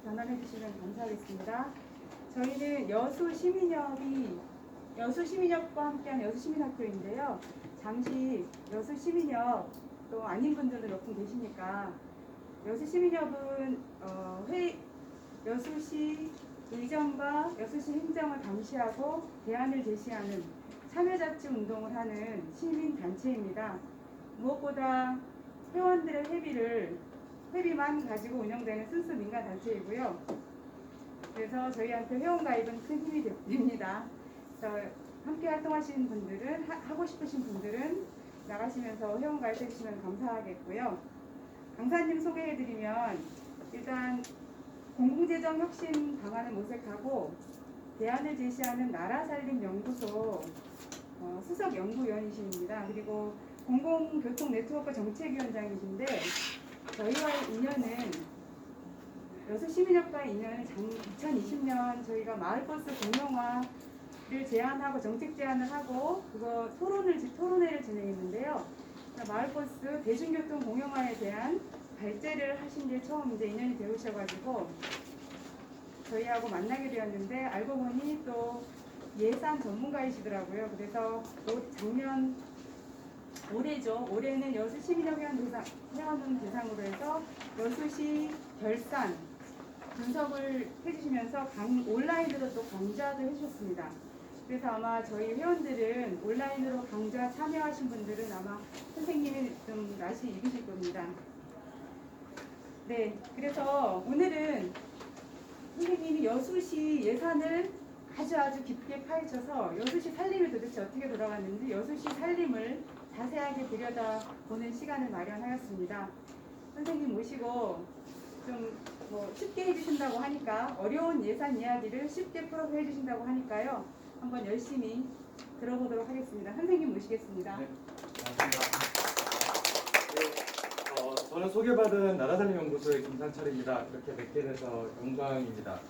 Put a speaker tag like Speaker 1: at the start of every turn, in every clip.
Speaker 1: 전환해 주시면 감사하겠습니다. 저희는 여수시민협과 함께한 여수시민학교인데요. 잠시 여수시민협 또 아닌 분들도 몇 분 계시니까 여수시민협은 여수시 의정과 여수시 행정을 감시하고 대안을 제시하는 참여자치 운동을 하는 시민단체입니다. 무엇보다 회원들의 회비만 가지고 운영되는 순수 민간단체이고요. 그래서 저희한테 회원가입은 큰 힘이 됩니다. 그래서 함께 활동하시는 분들은, 하고 싶으신 분들은 나가시면서 회원가입해 주시면 감사하겠고요. 강사님 소개해드리면 일단 공공재정 혁신 방안을 모색하고 대안을 제시하는 나라살림연구소 수석 연구위원이십니다. 그리고 공공교통 네트워크 정책위원장이신데 저희와의 인연은 여수시민협과의 인연은 2020년 저희가 마을버스 공용화를 제안하고 정책 제안을 하고 그거 토론회를 진행했는데요. 마을버스 대중교통 공용화에 대한 발제를 하신 게 처음 이제 인연이 되으셔가지고 저희하고 만나게 되었는데 알고 보니 또 예산 전문가이시더라고요. 그래서 올해는 여수시민협 회원 대상으로 해서 여수시 결산 분석을 해주시면서 온라인으로 또 강좌도 해주셨습니다. 그래서 아마 저희 회원들은 온라인으로 강좌 참여하신 분들은 아마 선생님이 좀 낯이 익으실 겁니다. 네, 그래서 오늘은 선생님이 여수시 예산을 아주 깊게 파헤쳐서 여수시 살림이 도대체 어떻게 돌아갔는지 여수시 살림을 자세하게 들여다보는 시간을 마련하였습니다. 선생님 모시고 좀 쉽게 해주신다고 하니까 어려운 예산 이야기를 쉽게 풀어서 해주신다고 하니까요. 한번 열심히 들어보도록 하겠습니다. 선생님 모시겠습니다.
Speaker 2: 네, 반갑습니다. 네, 저는 소개받은 나라살림연구소의 김상철입니다. 이렇게 뵙게 돼서 영광입니다.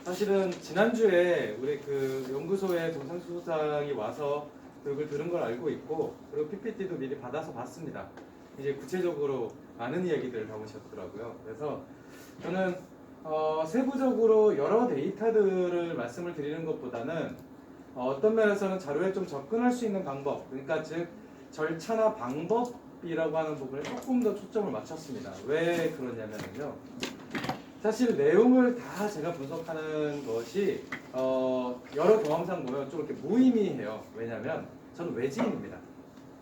Speaker 2: 사실은 지난주에 우리 그 연구소에 정상수장이 와서 교육을 들은 걸 알고 있고 그리고 PPT도 미리 받아서 봤습니다. 이제 구체적으로 많은 이야기들을 담으셨더라고요. 그래서 저는 세부적으로 여러 데이터들을 말씀을 드리는 것보다는 어떤 면에서는 자료에 좀 접근할 수 있는 방법, 그러니까 즉 절차나 방법이라고 하는 부분에 조금 더 초점을 맞췄습니다. 왜 그러냐면요. 사실 내용을 다 제가 분석하는 것이 여러 경험상 보면 좀 이렇게 무의미해요. 왜냐하면 저는 외지인입니다.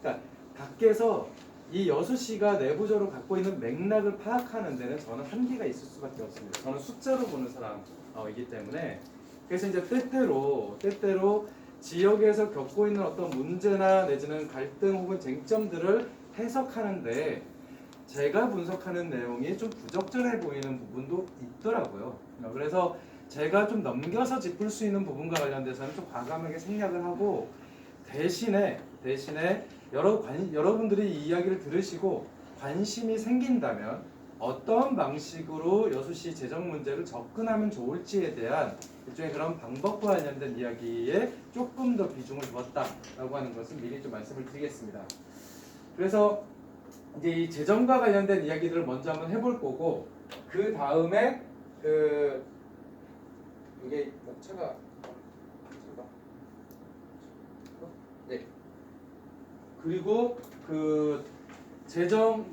Speaker 2: 그러니까 밖에서 이 여수시가 내부적으로 갖고 있는 맥락을 파악하는 데는 저는 한계가 있을 수밖에 없습니다. 저는 숫자로 보는 사람이기 때문에 그래서 이제 때때로 지역에서 겪고 있는 어떤 문제나 내지는 갈등 혹은 쟁점들을 해석하는데 제가 분석하는 내용이 좀 부적절해 보이는 부분도 있더라고요. 그래서 제가 좀 넘겨서 짚을 수 있는 부분과 관련돼서는 좀 과감하게 생략을 하고 대신에 여러분들이 이 이야기를 들으시고 관심이 생긴다면 어떤 방식으로 여수시 재정 문제를 접근하면 좋을지에 대한 일종의 그런 방법과 관련된 이야기에 조금 더 비중을 두었다라고 하는 것을 미리 좀 말씀을 드리겠습니다. 그래서 이제 이 재정과 관련된 이야기들을 먼저 한번 해볼 거고 그 다음에 이게 목차가 네. 그리고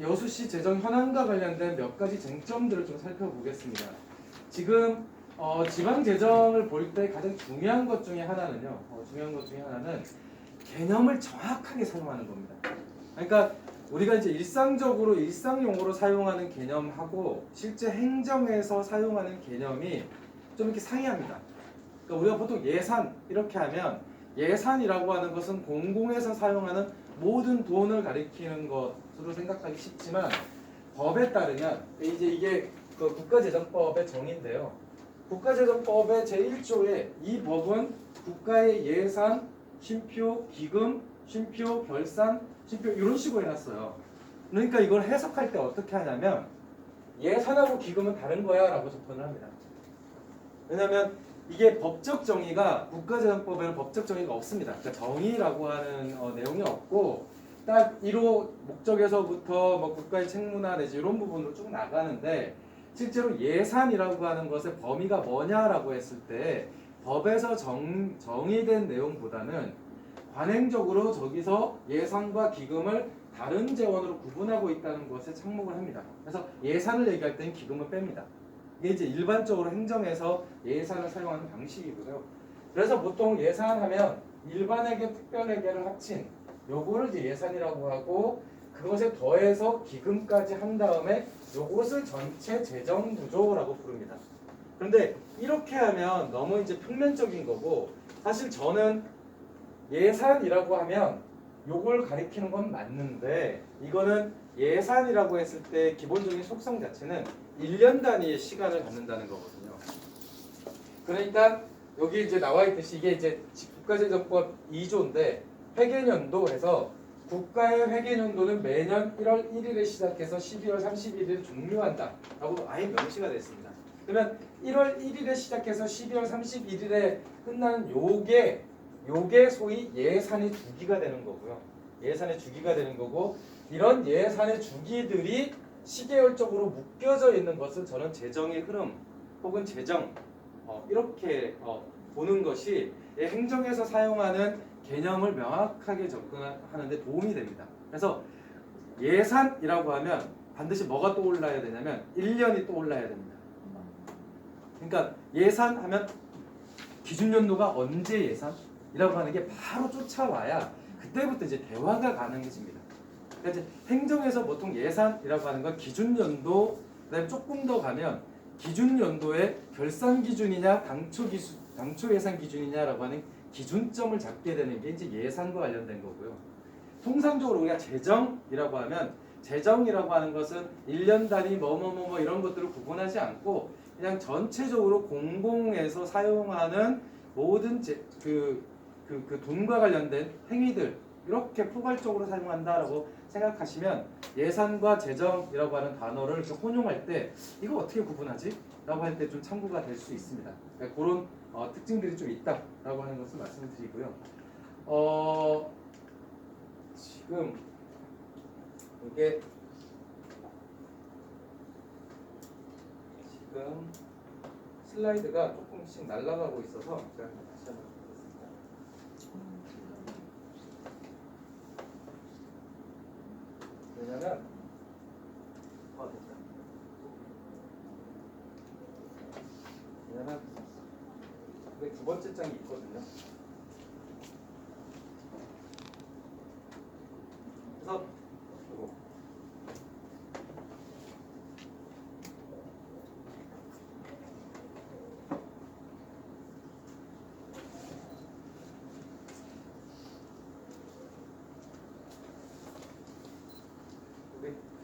Speaker 2: 여수시 재정 현황과 관련된 몇 가지 쟁점들을 좀 살펴보겠습니다. 지금 지방 재정을 볼 때 가장 중요한 것 중에 하나는요. 개념을 정확하게 사용하는 겁니다. 그러니까 우리가 이제 일상용어로 사용하는 개념하고 실제 행정에서 사용하는 개념이 좀 이렇게 상이합니다. 그러니까 우리가 보통 예산 이렇게 하면 예산이라고 하는 것은 공공에서 사용하는 모든 돈을 가리키는 것으로 생각하기 쉽지만 법에 따르면 이제 이게 그 국가재정법의 정의인데요. 국가재정법의 제1조에 이 법은 국가의 예산, 쉼표, 기금, 쉼표, 결산, 쉼표 이런 식으로 해놨어요. 그러니까 이걸 해석할 때 어떻게 하냐면 예산하고 기금은 다른 거야 라고 접근을 합니다. 왜냐하면 이게 법적 정의가 국가재정법에는 법적 정의가 없습니다. 그러니까 정의라고 하는 내용이 없고 딱 1호 목적에서부터 뭐 국가의 책무나 내지 이런 부분으로 쭉 나가는데 실제로 예산이라고 하는 것의 범위가 뭐냐라고 했을 때 법에서 정의된 내용보다는 관행적으로 저기서 예산과 기금을 다른 재원으로 구분하고 있다는 것에 착목을 합니다. 그래서 예산을 얘기할 때는 기금을 뺍니다. 이게 이제 일반적으로 행정에서 예산을 사용하는 방식이고요. 그래서 보통 예산하면 일반회계, 특별회계를 합친 요거를 이제 예산이라고 하고 그것에 더해서 기금까지 한 다음에 요것을 전체 재정 구조라고 부릅니다. 그런데 이렇게 하면 너무 이제 평면적인 거고 사실 저는 예산이라고 하면 요걸 가리키는 건 맞는데 이거는 예산이라고 했을 때 기본적인 속성 자체는 1년 단위의 시간을 갖는다는 거거든요. 그러니까 여기 이제 나와 있듯이 이게 이제 국가재정법 2조인데 회계년도 해서 국가의 회계년도는 매년 1월 1일에 시작해서 12월 31일에 종료한다 라고 아예 명시가 됐습니다. 그러면 1월 1일에 시작해서 12월 31일에 끝나는 요게 소위 예산의 주기가 되는 거고요. 예산의 주기가 되는 거고 이런 예산의 주기들이 시계열적으로 묶여져 있는 것을 저는 재정의 흐름 혹은 재정 이렇게 보는 것이 행정에서 사용하는 개념을 명확하게 접근하는 데 도움이 됩니다. 그래서 예산이라고 하면 반드시 뭐가 떠올라야 되냐면 1년이 떠올라야 됩니다. 그러니까 예산하면 기준연도가 언제 예산이라고 하는 게 바로 쫓아와야 그때부터 이제 대화가 가능해집니다. 그러니까 이제 행정에서 보통 예산이라고 하는 건 기준연도, 그다음에 조금 더 가면 기준연도의 결산 기준이냐 당초 예산 기준이냐라고 하는 기준점을 잡게 되는 게 이제 예산과 관련된 거고요. 통상적으로 우리가 재정이라고 하면 재정이라고 하는 것은 1년 단위 뭐 이런 것들을 구분하지 않고 그냥 전체적으로 공공에서 사용하는 모든 그 돈과 관련된 행위들 이렇게 포괄적으로 사용한다라고 생각하시면 예산과 재정이라고 하는 단어를 이렇게 혼용할 때 이거 어떻게 구분하지? 라고 할 때 좀 참고가 될 수 있습니다. 그러니까 그런 특징들이 좀 있다라고 하는 것을 말씀을 드리고요. 지금 이게 지금 슬라이드가 조금씩 날아가고 있어서 제가 다시 한번 보겠습니다. 왜냐면 됐다. 왜냐면 이게 두 번째 장이 있거든요. 그래서 이거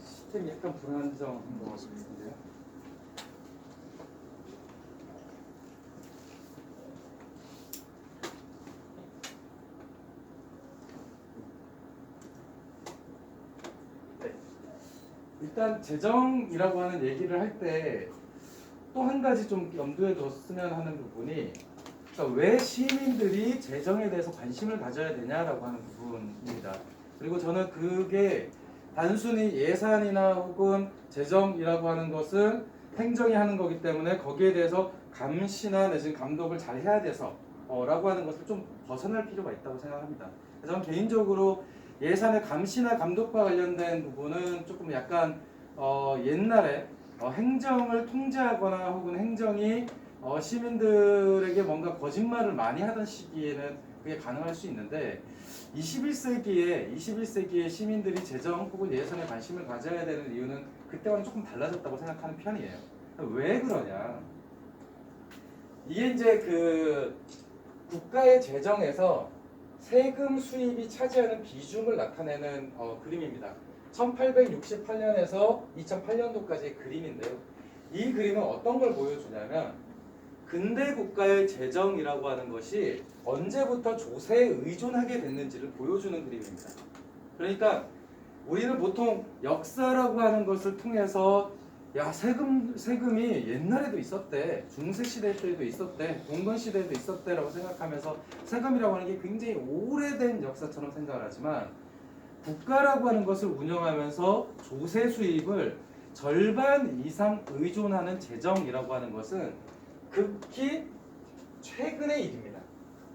Speaker 2: 시스템이 약간 불안정한 것 같은데요. 네. 일단 재정이라고 하는 얘기를 할 때 또 한 가지 좀 염두에 뒀으면 하는 부분이 그러니까 왜 시민들이 재정에 대해서 관심을 가져야 되냐라고 하는 부분입니다. 그리고 저는 그게 단순히 예산이나 혹은 재정이라고 하는 것은 행정이 하는 거기 때문에 거기에 대해서 감시나 내지는 감독을 잘 해야 돼서 라고 하는 것을 좀 벗어날 필요가 있다고 생각합니다. 저는 개인적으로 예산의 감시나 감독과 관련된 부분은 조금 약간 옛날에 행정을 통제하거나 혹은 행정이 시민들에게 뭔가 거짓말을 많이 하던 시기에는 그게 가능할 수 있는데 21세기에 시민들이 재정 혹은 예산에 관심을 가져야 되는 이유는 그때와는 조금 달라졌다고 생각하는 편이에요. 왜 그러냐? 이게 이제 그 국가의 재정에서 세금 수입이 차지하는 비중을 나타내는 그림입니다. 1868년에서 2008년도까지의 그림인데요. 이 그림은 어떤 걸 보여주냐면 근대 국가의 재정이라고 하는 것이 언제부터 조세에 의존하게 됐는지를 보여주는 그림입니다. 그러니까 우리는 보통 역사라고 하는 것을 통해서 야 세금이 옛날에도 있었대, 중세 시대 때도 있었대, 봉건 시대에도 있었대라고 생각하면서 세금이라고 하는 게 굉장히 오래된 역사처럼 생각을 하지만 국가라고 하는 것을 운영하면서 조세 수입을 절반 이상 의존하는 재정이라고 하는 것은 극히 최근의 일입니다.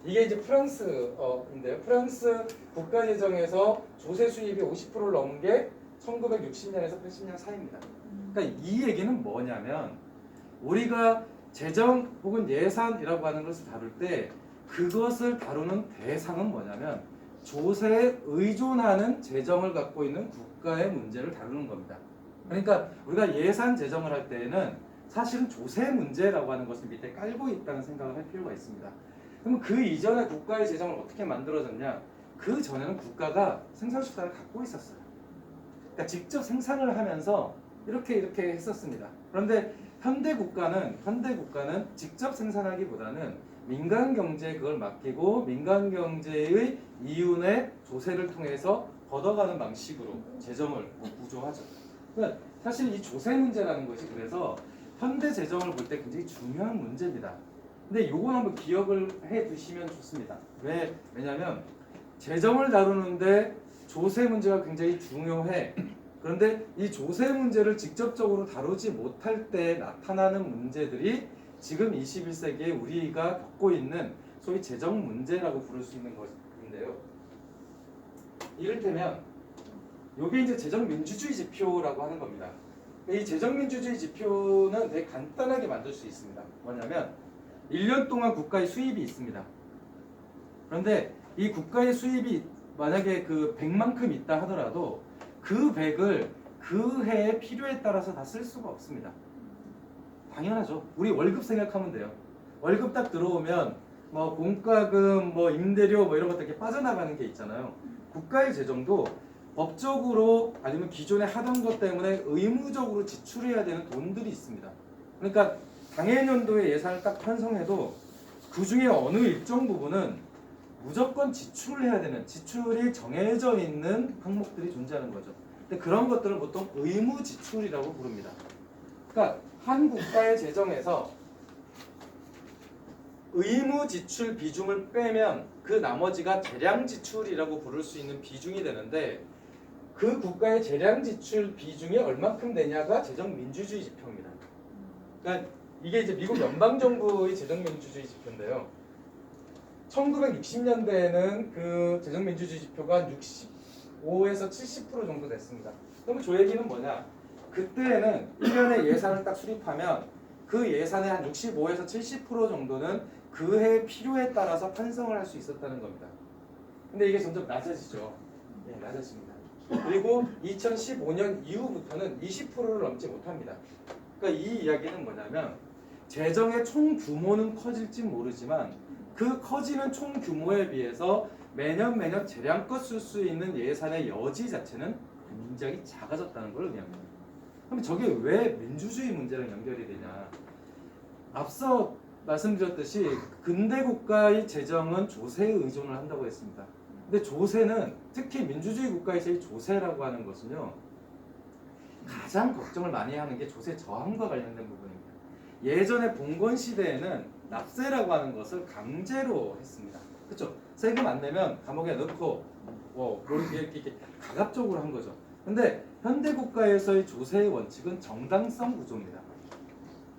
Speaker 2: 이게 이제 프랑스인데요. 프랑스 국가 재정에서 조세 수입이 50%를 넘은 게 1960년에서 80년 사이입니다. 그러니까 이 얘기는 뭐냐면 우리가 재정 혹은 예산이라고 하는 것을 다룰 때 그것을 다루는 대상은 뭐냐면 조세에 의존하는 재정을 갖고 있는 국가의 문제를 다루는 겁니다. 그러니까 우리가 예산 재정을 할 때에는 사실은 조세 문제라고 하는 것을 밑에 깔고 있다는 생각을 할 필요가 있습니다. 그럼 그 이전에 국가의 재정을 어떻게 만들어졌냐? 그 전에는 국가가 생산수단을 갖고 있었어요. 그러니까 직접 생산을 하면서 이렇게 했었습니다. 그런데 현대 국가는 직접 생산하기보다는 민간 경제에 그걸 맡기고 민간 경제의 이윤의 조세를 통해서 걷어가는 방식으로 재정을 구조하죠. 그러니까 사실 이 조세 문제라는 것이 그래서 현대 재정을 볼 때 굉장히 중요한 문제입니다. 근데 이건 한번 기억을 해 두시면 좋습니다. 왜냐하면 재정을 다루는데 조세 문제가 굉장히 중요해. 그런데 이 조세 문제를 직접적으로 다루지 못할 때 나타나는 문제들이 지금 21세기에 우리가 겪고 있는 소위 재정 문제라고 부를 수 있는 것인데요. 이를테면 이게 이제 재정 민주주의 지표라고 하는 겁니다. 이 재정 민주주의 지표는 되게 간단하게 만들 수 있습니다. 뭐냐면 1년 동안 국가의 수입이 있습니다. 그런데 이 국가의 수입이 만약에 그 100만큼 있다 하더라도 그 100을 그 해의 필요에 따라서 다 쓸 수가 없습니다. 당연하죠. 우리 월급 생각하면 돼요. 월급 딱 들어오면 뭐 공과금, 뭐 임대료 뭐 이런 것들 이렇게 빠져나가는 게 있잖아요. 국가의 재정도 법적으로 아니면 기존에 하던 것 때문에 의무적으로 지출해야 되는 돈들이 있습니다. 그러니까 당해년도에 예산을 딱 편성해도 그 중에 어느 일정 부분은 무조건 지출을 해야 되는 지출이 정해져 있는 항목들이 존재하는 거죠. 근데 그런 것들을 보통 의무 지출이라고 부릅니다. 그러니까 한 국가의 재정에서 의무 지출 비중을 빼면 그 나머지가 재량 지출이라고 부를 수 있는 비중이 되는데 그 국가의 재량 지출 비중이 얼마큼 되냐가 재정 민주주의 지표입니다. 그러니까 이게 이제 미국 연방 정부의 재정 민주주의 지표인데요. 1960년대에는 그 재정 민주주의 지표가 65에서 70% 정도 됐습니다. 그럼 저 얘기는 뭐냐? 그때는 1년에 예산을 딱 수립하면 그 예산의 한 65에서 70% 정도는 그 해의 필요에 따라서 편성을 할 수 있었다는 겁니다. 근데 이게 점점 낮아지죠. 네, 낮아집니다. 그리고 2015년 이후부터는 20%를 넘지 못합니다. 그러니까 이 이야기는 뭐냐면 재정의 총 규모는 커질지 모르지만 그 커지는 총 규모에 비해서 매년 재량껏 쓸 수 있는 예산의 여지 자체는 굉장히 작아졌다는 걸 의미합니다. 그럼 저게 왜 민주주의 문제랑 연결이 되냐? 앞서 말씀드렸듯이 근대 국가의 재정은 조세에 의존을 한다고 했습니다. 근데 조세는 특히 민주주의 국가에서의 조세라고 하는 것은요 가장 걱정을 많이 하는 게 조세 저항과 관련된 부분입니다. 예전에 봉건 시대에는 납세라고 하는 것을 강제로 했습니다. 그렇죠? 세금 안 내면 감옥에 넣고 이렇게 가갑적으로 한 거죠. 근데 현대 국가에서의 조세의 원칙은 정당성 구조입니다.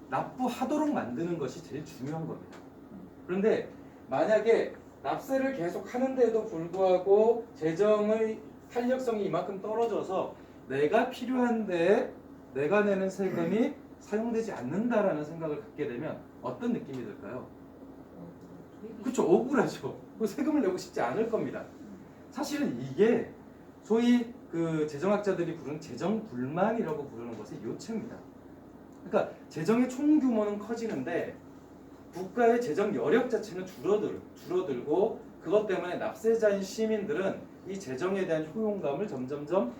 Speaker 2: 납부하도록 만드는 것이 제일 중요한 겁니다. 그런데 만약에 납세를 계속 하는데도 불구하고 재정의 탄력성이 이만큼 떨어져서 내가 필요한데 내가 내는 세금이 사용되지 않는다라는 생각을 갖게 되면 어떤 느낌이 들까요? 그렇죠. 억울하죠. 세금을 내고 싶지 않을 겁니다. 사실은 이게 소위 그 재정학자들이 부르는 재정 불만이라고 부르는 것의 요체입니다. 그러니까 재정의 총 규모는 커지는데 국가의 재정 여력 자체는 줄어들고 그것 때문에 납세자인 시민들은 이 재정에 대한 효용감을 점점점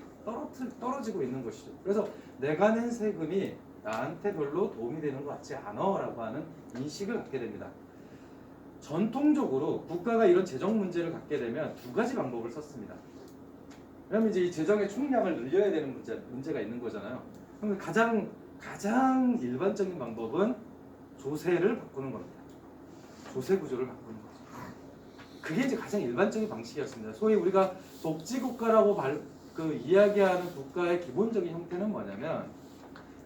Speaker 2: 떨어지고 있는 것이죠. 그래서 내가 낸 세금이 나한테 별로 도움이 되는 것 같지 않아라고 하는 인식을 갖게 됩니다. 전통적으로 국가가 이런 재정 문제를 갖게 되면 두 가지 방법을 썼습니다. 왜냐하면 이제 이 재정의 총량을 늘려야 되는 문제가 있는 거잖아요. 그럼 가장 일반적인 방법은 조세를 바꾸는 겁니다. 조세 구조를 바꾸는 거죠. 그게 이제 가장 일반적인 방식이었습니다. 소위 우리가 복지국가라고 이야기하는 국가의 기본적인 형태는 뭐냐면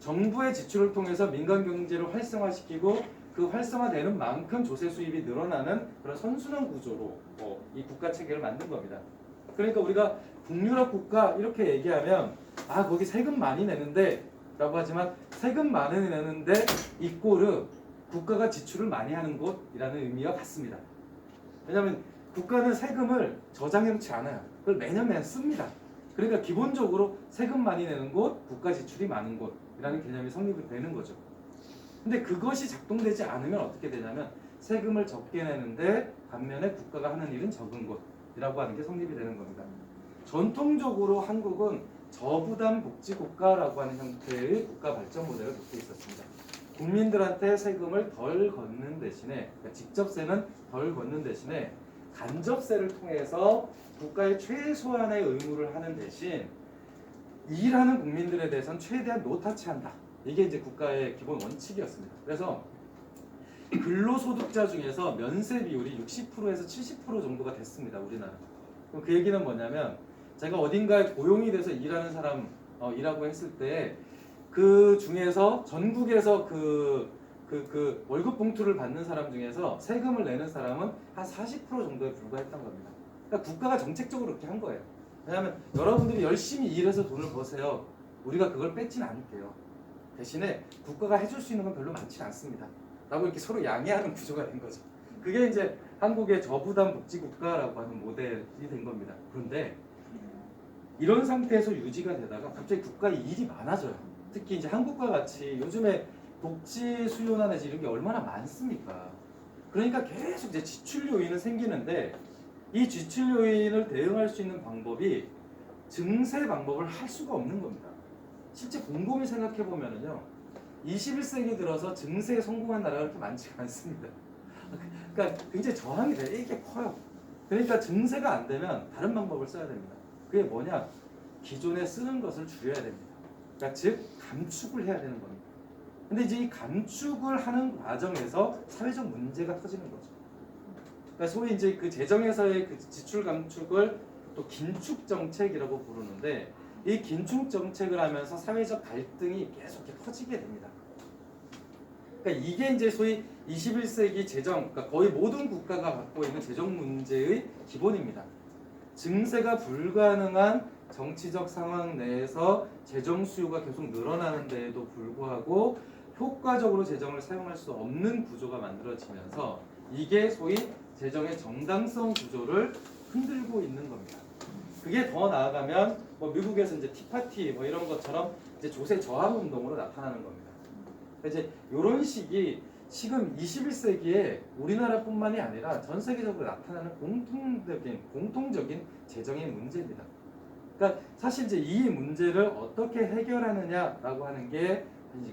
Speaker 2: 정부의 지출을 통해서 민간 경제를 활성화시키고 그 활성화되는 만큼 조세 수입이 늘어나는 그런 선순환 구조로 이 국가 체계를 만든 겁니다. 그러니까 우리가 북유럽 국가 이렇게 얘기하면 아 거기 세금 많이 내는데 라고 하지만 세금 많이 내는데 이꼬르 국가가 지출을 많이 하는 곳이라는 의미와 같습니다. 왜냐하면 국가는 세금을 저장해놓지 않아요. 그걸 매년 씁니다. 그러니까 기본적으로 세금 많이 내는 곳, 국가 지출이 많은 곳이라는 개념이 성립이 되는 거죠. 근데 그것이 작동되지 않으면 어떻게 되냐면 세금을 적게 내는데 반면에 국가가 하는 일은 적은 곳이라고 하는 게 성립이 되는 겁니다. 전통적으로 한국은 저부담 복지국가라고 하는 형태의 국가 발전 모델을 갖고 있었습니다. 국민들한테 세금을 덜 걷는 대신에 그러니까 직접세는 덜 걷는 대신에 간접세를 통해서 국가의 최소한의 의무를 하는 대신 일하는 국민들에 대해서는 최대한 노타치한다. 이게 이제 국가의 기본 원칙이었습니다. 그래서 근로소득자 중에서 면세 비율이 60%에서 70% 정도가 됐습니다. 우리나라. 그럼 그 얘기는 뭐냐면 제가 어딘가에 고용이 돼서 일하는 사람이라고 했을 때 그 중에서 전국에서 그 월급 봉투를 받는 사람 중에서 세금을 내는 사람은 한 40% 정도에 불과했던 겁니다. 그러니까 국가가 정책적으로 그렇게 한 거예요. 왜냐하면 여러분들이 열심히 일해서 돈을 버세요. 우리가 그걸 뺏진 않을게요. 대신에 국가가 해줄 수 있는 건 별로 많지 않습니다. 라고 이렇게 서로 양해하는 구조가 된 거죠. 그게 이제 한국의 저부담 복지국가라고 하는 모델이 된 겁니다. 그런데 이런 상태에서 유지가 되다가 갑자기 국가의 일이 많아져요. 특히 이제 한국과 같이 요즘에 복지 수요나 내지 이런 게 얼마나 많습니까? 그러니까 계속 이제 지출 요인은 생기는데 이 지출 요인을 대응할 수 있는 방법이 증세 방법을 할 수가 없는 겁니다. 실제 곰곰이 생각해 보면은요, 21세기 들어서 증세에 성공한 나라가 그렇게 많지가 않습니다. 그러니까 굉장히 저항이 돼요. 이게 커요. 그러니까 증세가 안 되면 다른 방법을 써야 됩니다. 그게 뭐냐? 기존에 쓰는 것을 줄여야 됩니다. 그러니까 즉 감축을 해야 되는 겁니다. 근데 이제 이 감축을 하는 과정에서 사회적 문제가 터지는 거죠. 그러니까 소위 이제 그 재정에서의 그 지출 감축을 또 긴축 정책이라고 부르는데 이 긴축 정책을 하면서 사회적 갈등이 계속 이렇게 커지게 됩니다. 그러니까 이게 이제 소위 21세기 재정, 그러니까 거의 모든 국가가 갖고 있는 재정 문제의 기본입니다. 증세가 불가능한 정치적 상황 내에서 재정 수요가 계속 늘어나는 데에도 불구하고 효과적으로 재정을 사용할 수 없는 구조가 만들어지면서 이게 소위 재정의 정당성 구조를 흔들고 있는 겁니다. 그게 더 나아가면 뭐 미국에서 이제 티파티 뭐 이런 것처럼 이제 조세 저항 운동으로 나타나는 겁니다. 이제 이런 식이 지금 21세기에 우리나라뿐만이 아니라 전 세계적으로 나타나는 공통적인 재정의 문제입니다. 그러니까 사실 이제 이 문제를 어떻게 해결하느냐라고 하는 게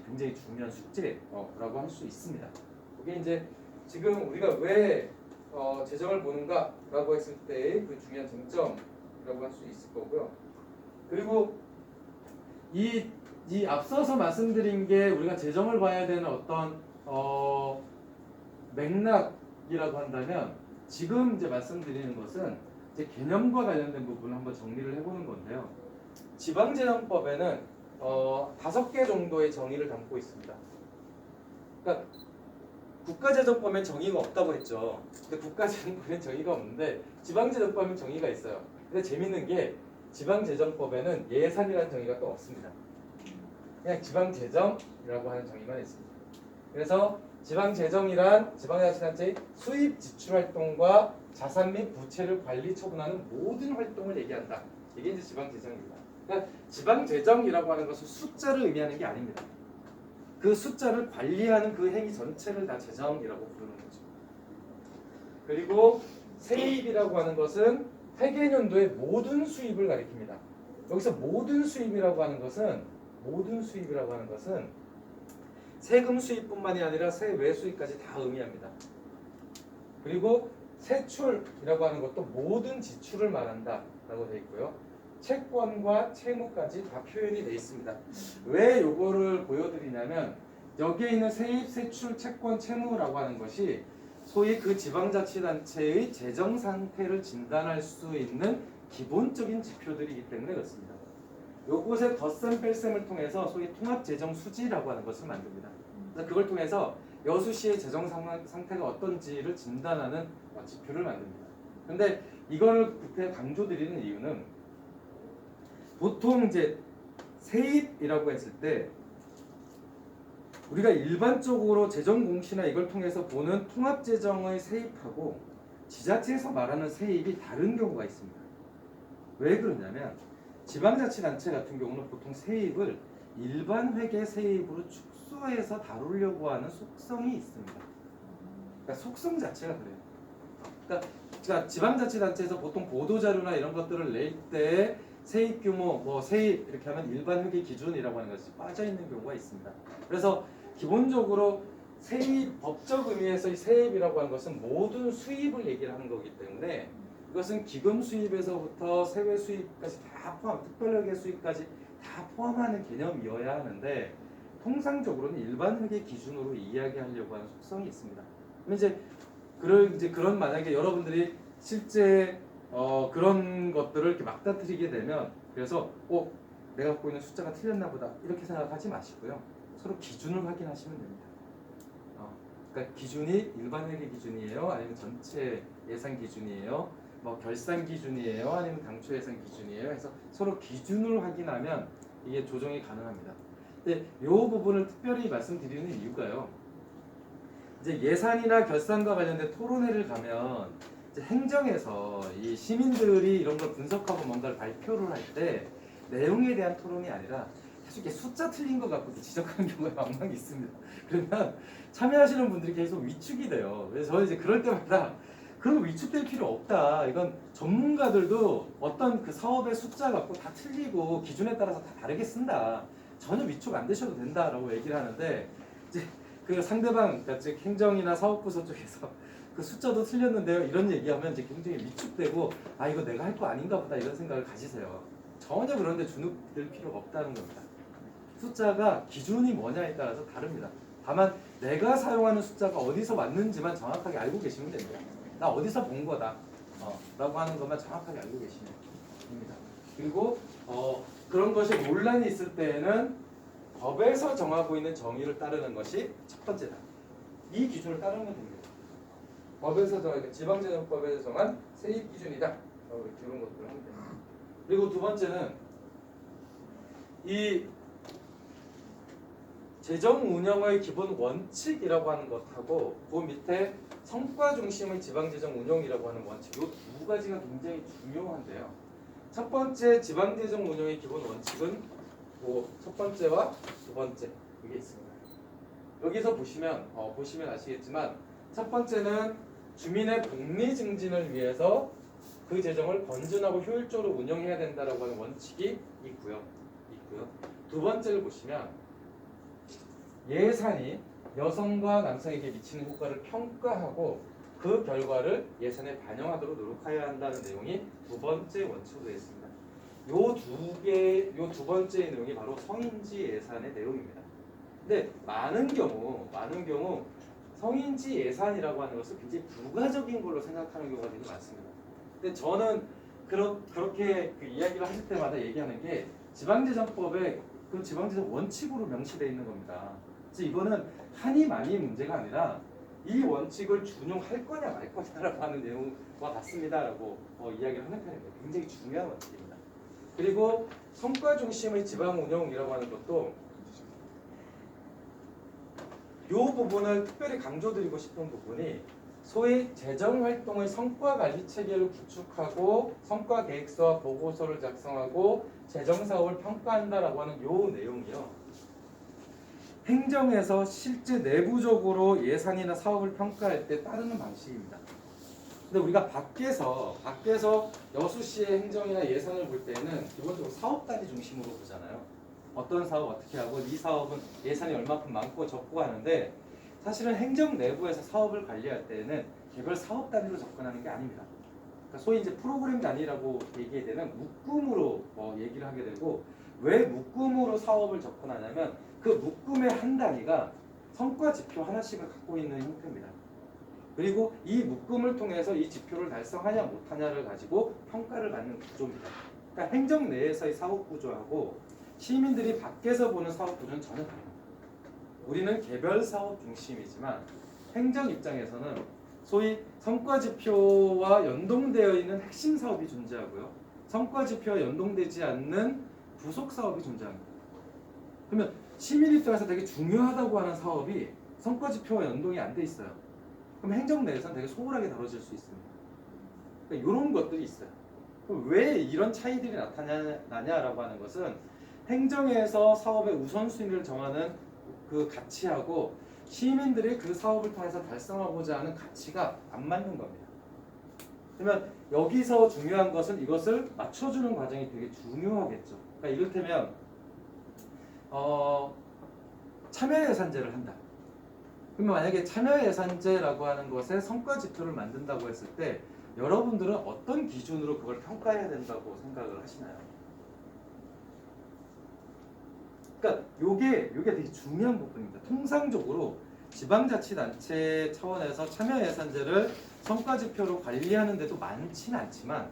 Speaker 2: 굉장히 중요한 숙제라고 할 수 있습니다. 그게 이제 지금 우리가 왜 재정을 보는가라고 했을 때의 그 중요한 쟁점이라고 할 수 있을 거고요. 그리고 이 앞서서 말씀드린 게 우리가 재정을 봐야 되는 어떤 맥락이라고 한다면 지금 이제 말씀드리는 것은 이제 개념과 관련된 부분을 한번 정리를 해보는 건데요. 지방재정법에는 5개 정도의 정의를 담고 있습니다. 그러니까 국가재정법엔 정의가 없다고 했죠. 근데 국가재정법엔 정의가 없는데 지방재정법엔 정의가 있어요. 근데 재밌는 게 지방재정법에는 예산이라는 정의가 또 없습니다. 그냥 지방재정이라고 하는 정의만 있습니다. 그래서 지방재정이란 지방자치단체의 수입 지출 활동과 자산 및 부채를 관리 처분하는 모든 활동을 얘기한다. 이게 이제 지방재정입니다. 그러니까 지방재정이라고 하는 것은 숫자를 의미하는 게 아닙니다. 그 숫자를 관리하는 그 행위 전체를 다 재정이라고 부르는 거죠. 그리고 세입이라고 하는 것은 회계연도의 모든 수입을 가리킵니다. 여기서 모든 수입이라고 하는 것은 세금 수입뿐만이 아니라 세외 수입까지 다 의미합니다. 그리고 세출이라고 하는 것도 모든 지출을 말한다라고 되어 있고요. 채권과 채무까지 다 표현이 되어 있습니다. 왜 이거를 보여드리냐면 여기에 있는 세입, 세출, 채권, 채무라고 하는 것이 소위 그 지방자치단체의 재정 상태를 진단할 수 있는 기본적인 지표들이기 때문에 그렇습니다. 요곳에 덧셈 뺄셈을 통해서 소위 통합재정 수지라고 하는 것을 만듭니다. 그래서 그걸 통해서 여수시의 재정 상태가 어떤지를 진단하는 지표를 만듭니다. 근데 이걸 그때 강조드리는 이유는 보통 이제 세입이라고 했을 때 우리가 일반적으로 재정 공시나 이걸 통해서 보는 통합재정의 세입하고 지자체에서 말하는 세입이 다른 경우가 있습니다. 왜 그러냐면 지방자치단체 같은 경우는 보통 세입을 일반 회계 세입으로 축소해서 다루려고 하는 속성이 있습니다. 그러니까 속성 자체가 그래요. 그러니까 지방자치단체에서 보통 보도자료나 이런 것들을 낼 때 세입 규모, 뭐 세입 이렇게 하면 일반 회계 기준이라고 하는 것이 빠져 있는 경우가 있습니다. 그래서 기본적으로 세입, 법적 의미에서의 세입이라고 하는 것은 모든 수입을 얘기를 하는 거기 때문에 이것은 기금 수입에서부터 세외 수입까지 다 포함, 특별회계 수입까지 다 포함하는 개념이어야 하는데 통상적으로는 일반 회계 기준으로 이야기하려고 하는 속성이 있습니다. 그럼 이제 그런 만약에 여러분들이 실제 그런 것들을 이렇게 막다트리게 되면 그래서 내가 갖고 있는 숫자가 틀렸나 보다 이렇게 생각하지 마시고요. 서로 기준을 확인하시면 됩니다. 그러니까 기준이 일반 회계 기준이에요, 아니면 전체 예산 기준이에요, 뭐 결산 기준이에요, 아니면 당초 예산 기준이에요. 해서 서로 기준을 확인하면 이게 조정이 가능합니다. 근데 이 부분을 특별히 말씀드리는 이유가요. 이제 예산이나 결산과 관련된 토론회를 가면 이제 행정에서 이 시민들이 이런 걸 분석하고 뭔가를 발표를 할 때 내용에 대한 토론이 아니라 사실 이렇게 숫자 틀린 것 같고 지적하는 경우가 왕왕 있습니다. 그러면 참여하시는 분들이 계속 위축이 돼요. 그래서 저는 이제 그럴 때마다 그런 거 위축될 필요 없다. 이건 전문가들도 어떤 그 사업의 숫자 갖고 다 틀리고 기준에 따라서 다 다르게 쓴다. 전혀 위축 안 되셔도 된다라고 얘기를 하는데 이제 그 상대방, 그러니까 즉 행정이나 사업부서 쪽에서 그 숫자도 틀렸는데요. 이런 얘기하면 이제 굉장히 위축되고 이거 내가 할 거 아닌가 보다 이런 생각을 가지세요. 전혀 그런데 주눅들 필요가 없다는 겁니다. 숫자가 기준이 뭐냐에 따라서 다릅니다. 다만 내가 사용하는 숫자가 어디서 왔는지만 정확하게 알고 계시면 됩니다. 나 어디서 본 거다 라고 하는 것만 정확하게 알고 계시면 됩니다. 그리고 그런 것이 논란이 있을 때에는 법에서 정하고 있는 정의를 따르는 것이 첫 번째다. 이 기준을 따르면 됩니다. 법에서 정한, 지방재정법에서 정한 세입 기준이다. 이렇게 이런 것들을 하면 됩니다. 그리고 두 번째는 이 재정 운영의 기본 원칙이라고 하는 것하고 그 밑에 성과 중심의 지방재정 운영이라고 하는 원칙, 이 두 가지가 굉장히 중요한데요. 첫 번째 지방재정 운영의 기본 원칙은 첫 번째와 두 번째 이게 있습니다. 여기서 보시면 아시겠지만 첫 번째는 주민의 복리 증진을 위해서 그 재정을 건전하고 효율적으로 운영해야 된다라고 하는 원칙이 있고요. 두 번째를 보시면 예산이 여성과 남성에게 미치는 효과를 평가하고 그 결과를 예산에 반영하도록 노력해야 한다는 내용이 두 번째 원칙으로 되어 있습니다. 요 두 번째 내용이 바로 성인지 예산의 내용입니다. 근데 많은 경우 성인지 예산이라고 하는 것을 굉장히 부가적인 걸로 생각하는 경우가 되게 많습니다. 근데 저는 그렇게 그 이야기를 하실 때마다 얘기하는 게 지방재정법에 그 지방재정 원칙으로 명시되어 있는 겁니다. 그래서 이거는 한이 많이 문제가 아니라 이 원칙을 준용할 거냐 말 거냐라고 하는 내용과 같습니다라고 이야기를 하는 편입니다. 굉장히 중요한 원칙입니다. 그리고 성과 중심의 지방 운영이라고 하는 것도 이 부분을 특별히 강조드리고 싶은 부분이 소위 재정활동의 성과관리 체계를 구축하고 성과계획서와 보고서를 작성하고 재정사업을 평가한다라고 하는 이 내용이요. 행정에서 실제 내부적으로 예산이나 사업을 평가할 때 따르는 방식입니다. 근데 우리가 밖에서 여수시의 행정이나 예산을 볼 때는 기본적으로 사업 단위 중심으로 보잖아요. 어떤 사업 어떻게 하고 이 사업은 예산이 얼마큼 많고 적고 하는데 사실은 행정 내부에서 사업을 관리할 때는 개별 사업 단위로 접근하는 게 아닙니다. 그러니까 소위 이제 프로그램 단위라고 얘기해야 되는 묶음으로 얘기를 하게 되고 왜 묶음으로 사업을 접근하냐면 그 묶음의 한 단위가 성과 지표 하나씩을 갖고 있는 형태입니다. 그리고 이 묶음을 통해서 이 지표를 달성하냐 못하냐를 가지고 평가를 받는 구조입니다. 그러니까 그러니까 행정 내에서의 사업 구조하고 시민들이 밖에서 보는 사업 구조는 전혀 다릅니다. 우리는 개별 사업 중심이지만 행정 입장에서는 소위 성과 지표와 연동되어 있는 핵심 사업이 존재하고요. 성과 지표와 연동되지 않는 부속 사업이 존재합니다. 그러면 시민 입장에서 되게 중요하다고 하는 사업이 성과 지표와 연동이 안 돼 있어요. 그럼 행정 내에서는 되게 소홀하게 다뤄질 수 있습니다. 그러니까 이런 것들이 있어요. 그럼 왜 이런 차이들이 나타나냐라고 하는 것은 행정에서 사업의 우선순위를 정하는 그 가치하고 시민들이 그 사업을 통해서 달성하고자 하는 가치가 안 맞는 겁니다. 그러면 여기서 중요한 것은 이것을 맞춰주는 과정이 되게 중요하겠죠. 그러니까 이를테면 참여예산제를 한다. 그러면 만약에 참여예산제라고 하는 것에 성과 지표를 만든다고 했을 때 여러분들은 어떤 기준으로 그걸 평가해야 된다고 생각을 하시나요? 그러니까 요게 되게 중요한 부분입니다. 통상적으로 지방자치단체 차원에서 참여예산제를 성과지표로 관리하는 데도 많지는 않지만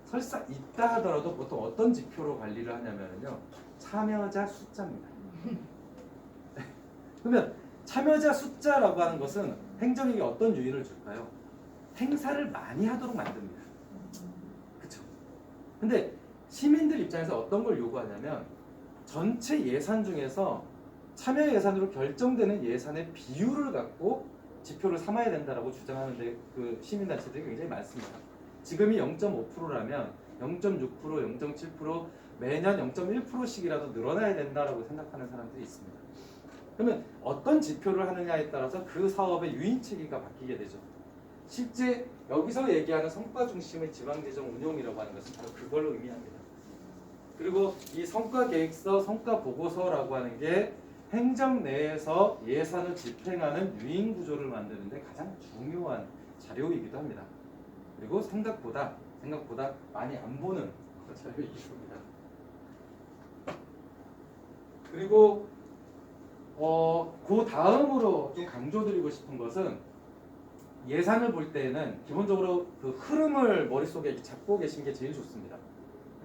Speaker 2: 설사 있다 하더라도 보통 어떤 지표로 관리를 하냐면요, 참여자 숫자입니다. 그러면 참여자 숫자라고 하는 것은 행정에게 어떤 유인을 줄까요? 행사를 많이 하도록 만듭니다. 그렇죠? 근데 시민들 입장에서 어떤 걸 요구하냐면 전체 예산 중에서 참여 예산으로 결정되는 예산의 비율을 갖고 지표를 삼아야 된다라고 주장하는데 그 시민단체들이 굉장히 많습니다. 지금이 0.5%라면 0.6%, 0.7% 매년 0.1%씩이라도 늘어나야 된다라고 생각하는 사람들이 있습니다. 그러면 어떤 지표를 하느냐에 따라서 그 사업의 유인체계가 바뀌게 되죠. 실제 여기서 얘기하는 성과 중심의 지방재정 운용이라고 하는 것은 바로 그걸 의미합니다. 그리고 이 성과계획서, 성과보고서라고 하는 게 행정 내에서 예산을 집행하는 유인 구조를 만드는데 가장 중요한 자료이기도 합니다. 그리고 생각보다 많이 안 보는 자료이기도 합니다. 그리고 그 다음으로 좀 강조드리고 싶은 것은 예산을 볼 때에는 기본적으로 그 흐름을 머릿속에 잡고 계신 게 제일 좋습니다.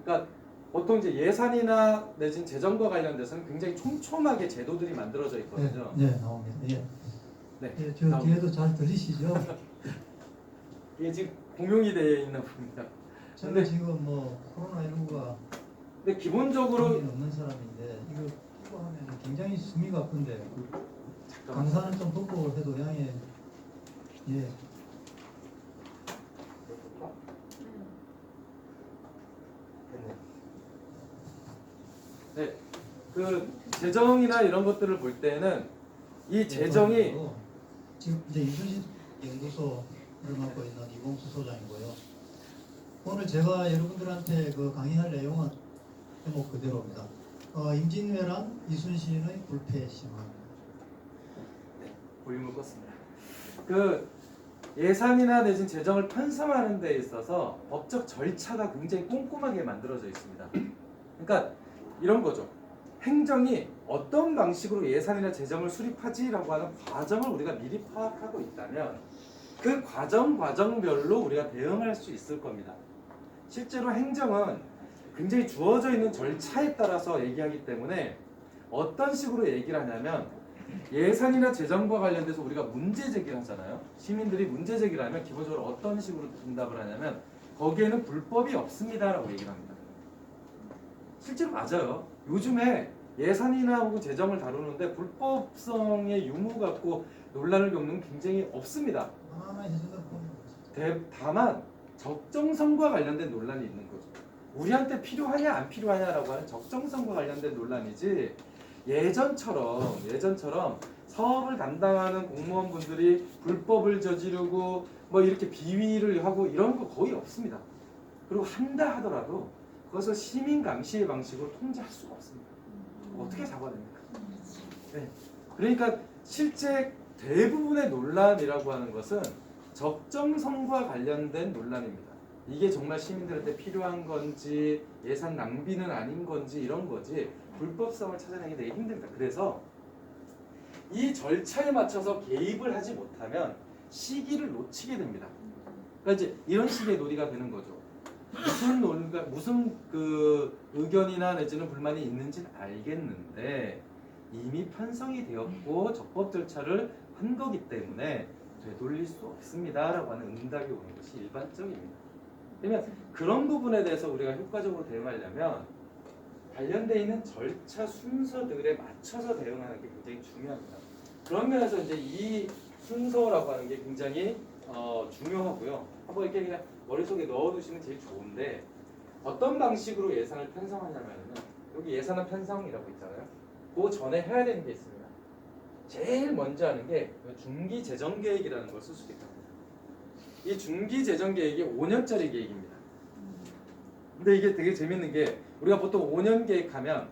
Speaker 2: 그러니까 보통 이제 예산이나 내진 재정과 관련돼서는 굉장히 촘촘하게 제도들이 만들어져 있거든요.
Speaker 3: 네, 나옵니다. 예.
Speaker 2: 네,
Speaker 3: 예, 저 뒤에도 잘 들리시죠?
Speaker 2: 이게 지금 공용이 되어 있나 봅니다.
Speaker 3: 저는
Speaker 2: 근데-
Speaker 3: 지금 뭐 코로나19가
Speaker 2: 근데 기본적으로
Speaker 3: 없는 사람인데 이거 하면 굉장히 숨이 가쁜데 강사는 좀 덮고 해도 양해. 예.
Speaker 2: 네, 그 재정이나 이런 것들을 볼 때는 이 재정이
Speaker 3: 지금 이제 이순신 연구소를 맡고 있는 이봉수 소장이고요. 오늘 제가 여러분들한테 그 강의할 내용은 제목 그대로입니다. 임진왜란 이순신의 불패심화.
Speaker 2: 볼륨을 껐습니다. 그 예산이나 내진 재정을 편성하는 데 있어서 법적 절차가 굉장히 꼼꼼하게 만들어져 있습니다. 그러니까 이런 거죠. 행정이 어떤 방식으로 예산이나 재정을 수립하지라고 하는 과정을 우리가 미리 파악하고 있다면 그 과정별로 우리가 대응할 수 있을 겁니다. 실제로 행정은 굉장히 주어져 있는 절차에 따라서 얘기하기 때문에 어떤 식으로 얘기를 하냐면 예산이나 재정과 관련돼서 우리가 문제 제기를 하잖아요. 시민들이 문제 제기를 하면 기본적으로 어떤 식으로 응답을 하냐면 거기에는 불법이 없습니다라고 얘기를 합니다. 실제로 맞아요. 요즘에 예산이나 혹은 재정을 다루는데 불법성의 유무 갖고 논란을 겪는 굉장히 없습니다.
Speaker 3: 하나하나 해준다고 보면
Speaker 2: 다만 적정성과 관련된 논란이 있는 거죠. 우리한테 필요하냐 안 필요하냐라고 하는 적정성과 관련된 논란이지 예전처럼 사업을 담당하는 공무원분들이 불법을 저지르고 뭐 이렇게 비위를 하고 이런 거 거의 없습니다. 그리고 한다 하더라도 그것을 시민 감시의 방식으로 통제할 수가 없습니다. 어떻게 잡아냅니까? 네. 그러니까 실제 대부분의 논란이라고 하는 것은 적정성과 관련된 논란입니다. 이게 정말 시민들한테 필요한 건지 예산 낭비는 아닌 건지 이런 거지 불법성을 찾아내기 되게 힘듭니다. 그래서 이 절차에 맞춰서 개입을 하지 못하면 시기를 놓치게 됩니다. 그러니까 이제 이런 식의 논의가 되는 거죠. 무슨 그 의견이나 내지는 불만이 있는지는 알겠는데 이미 편성이 되었고 적법 절차를 한 거기 때문에 되돌릴 수 없습니다라고 하는 응답이 오는 것이 일반적입니다. 그러면 그런 부분에 대해서 우리가 효과적으로 대응하려면 관련되어 있는 절차 순서들에 맞춰서 대응하는 게 굉장히 중요합니다. 그런 면에서 이제 이 순서라고 하는 게 굉장히 중요하고요. 한번 이렇게 그냥 머릿속에 넣어두시면 제일 좋은데 어떤 방식으로 예산을 편성하냐면요. 여기 예산안 편성이라고 있잖아요. 그 전에 해야 되는 게 있습니다. 제일 먼저 하는 게 중기재정계획이라는 것을 수립합니다. 이 중기재정계획이 5년짜리 계획입니다. 근데 이게 되게 재밌는 게 우리가 보통 5년 계획하면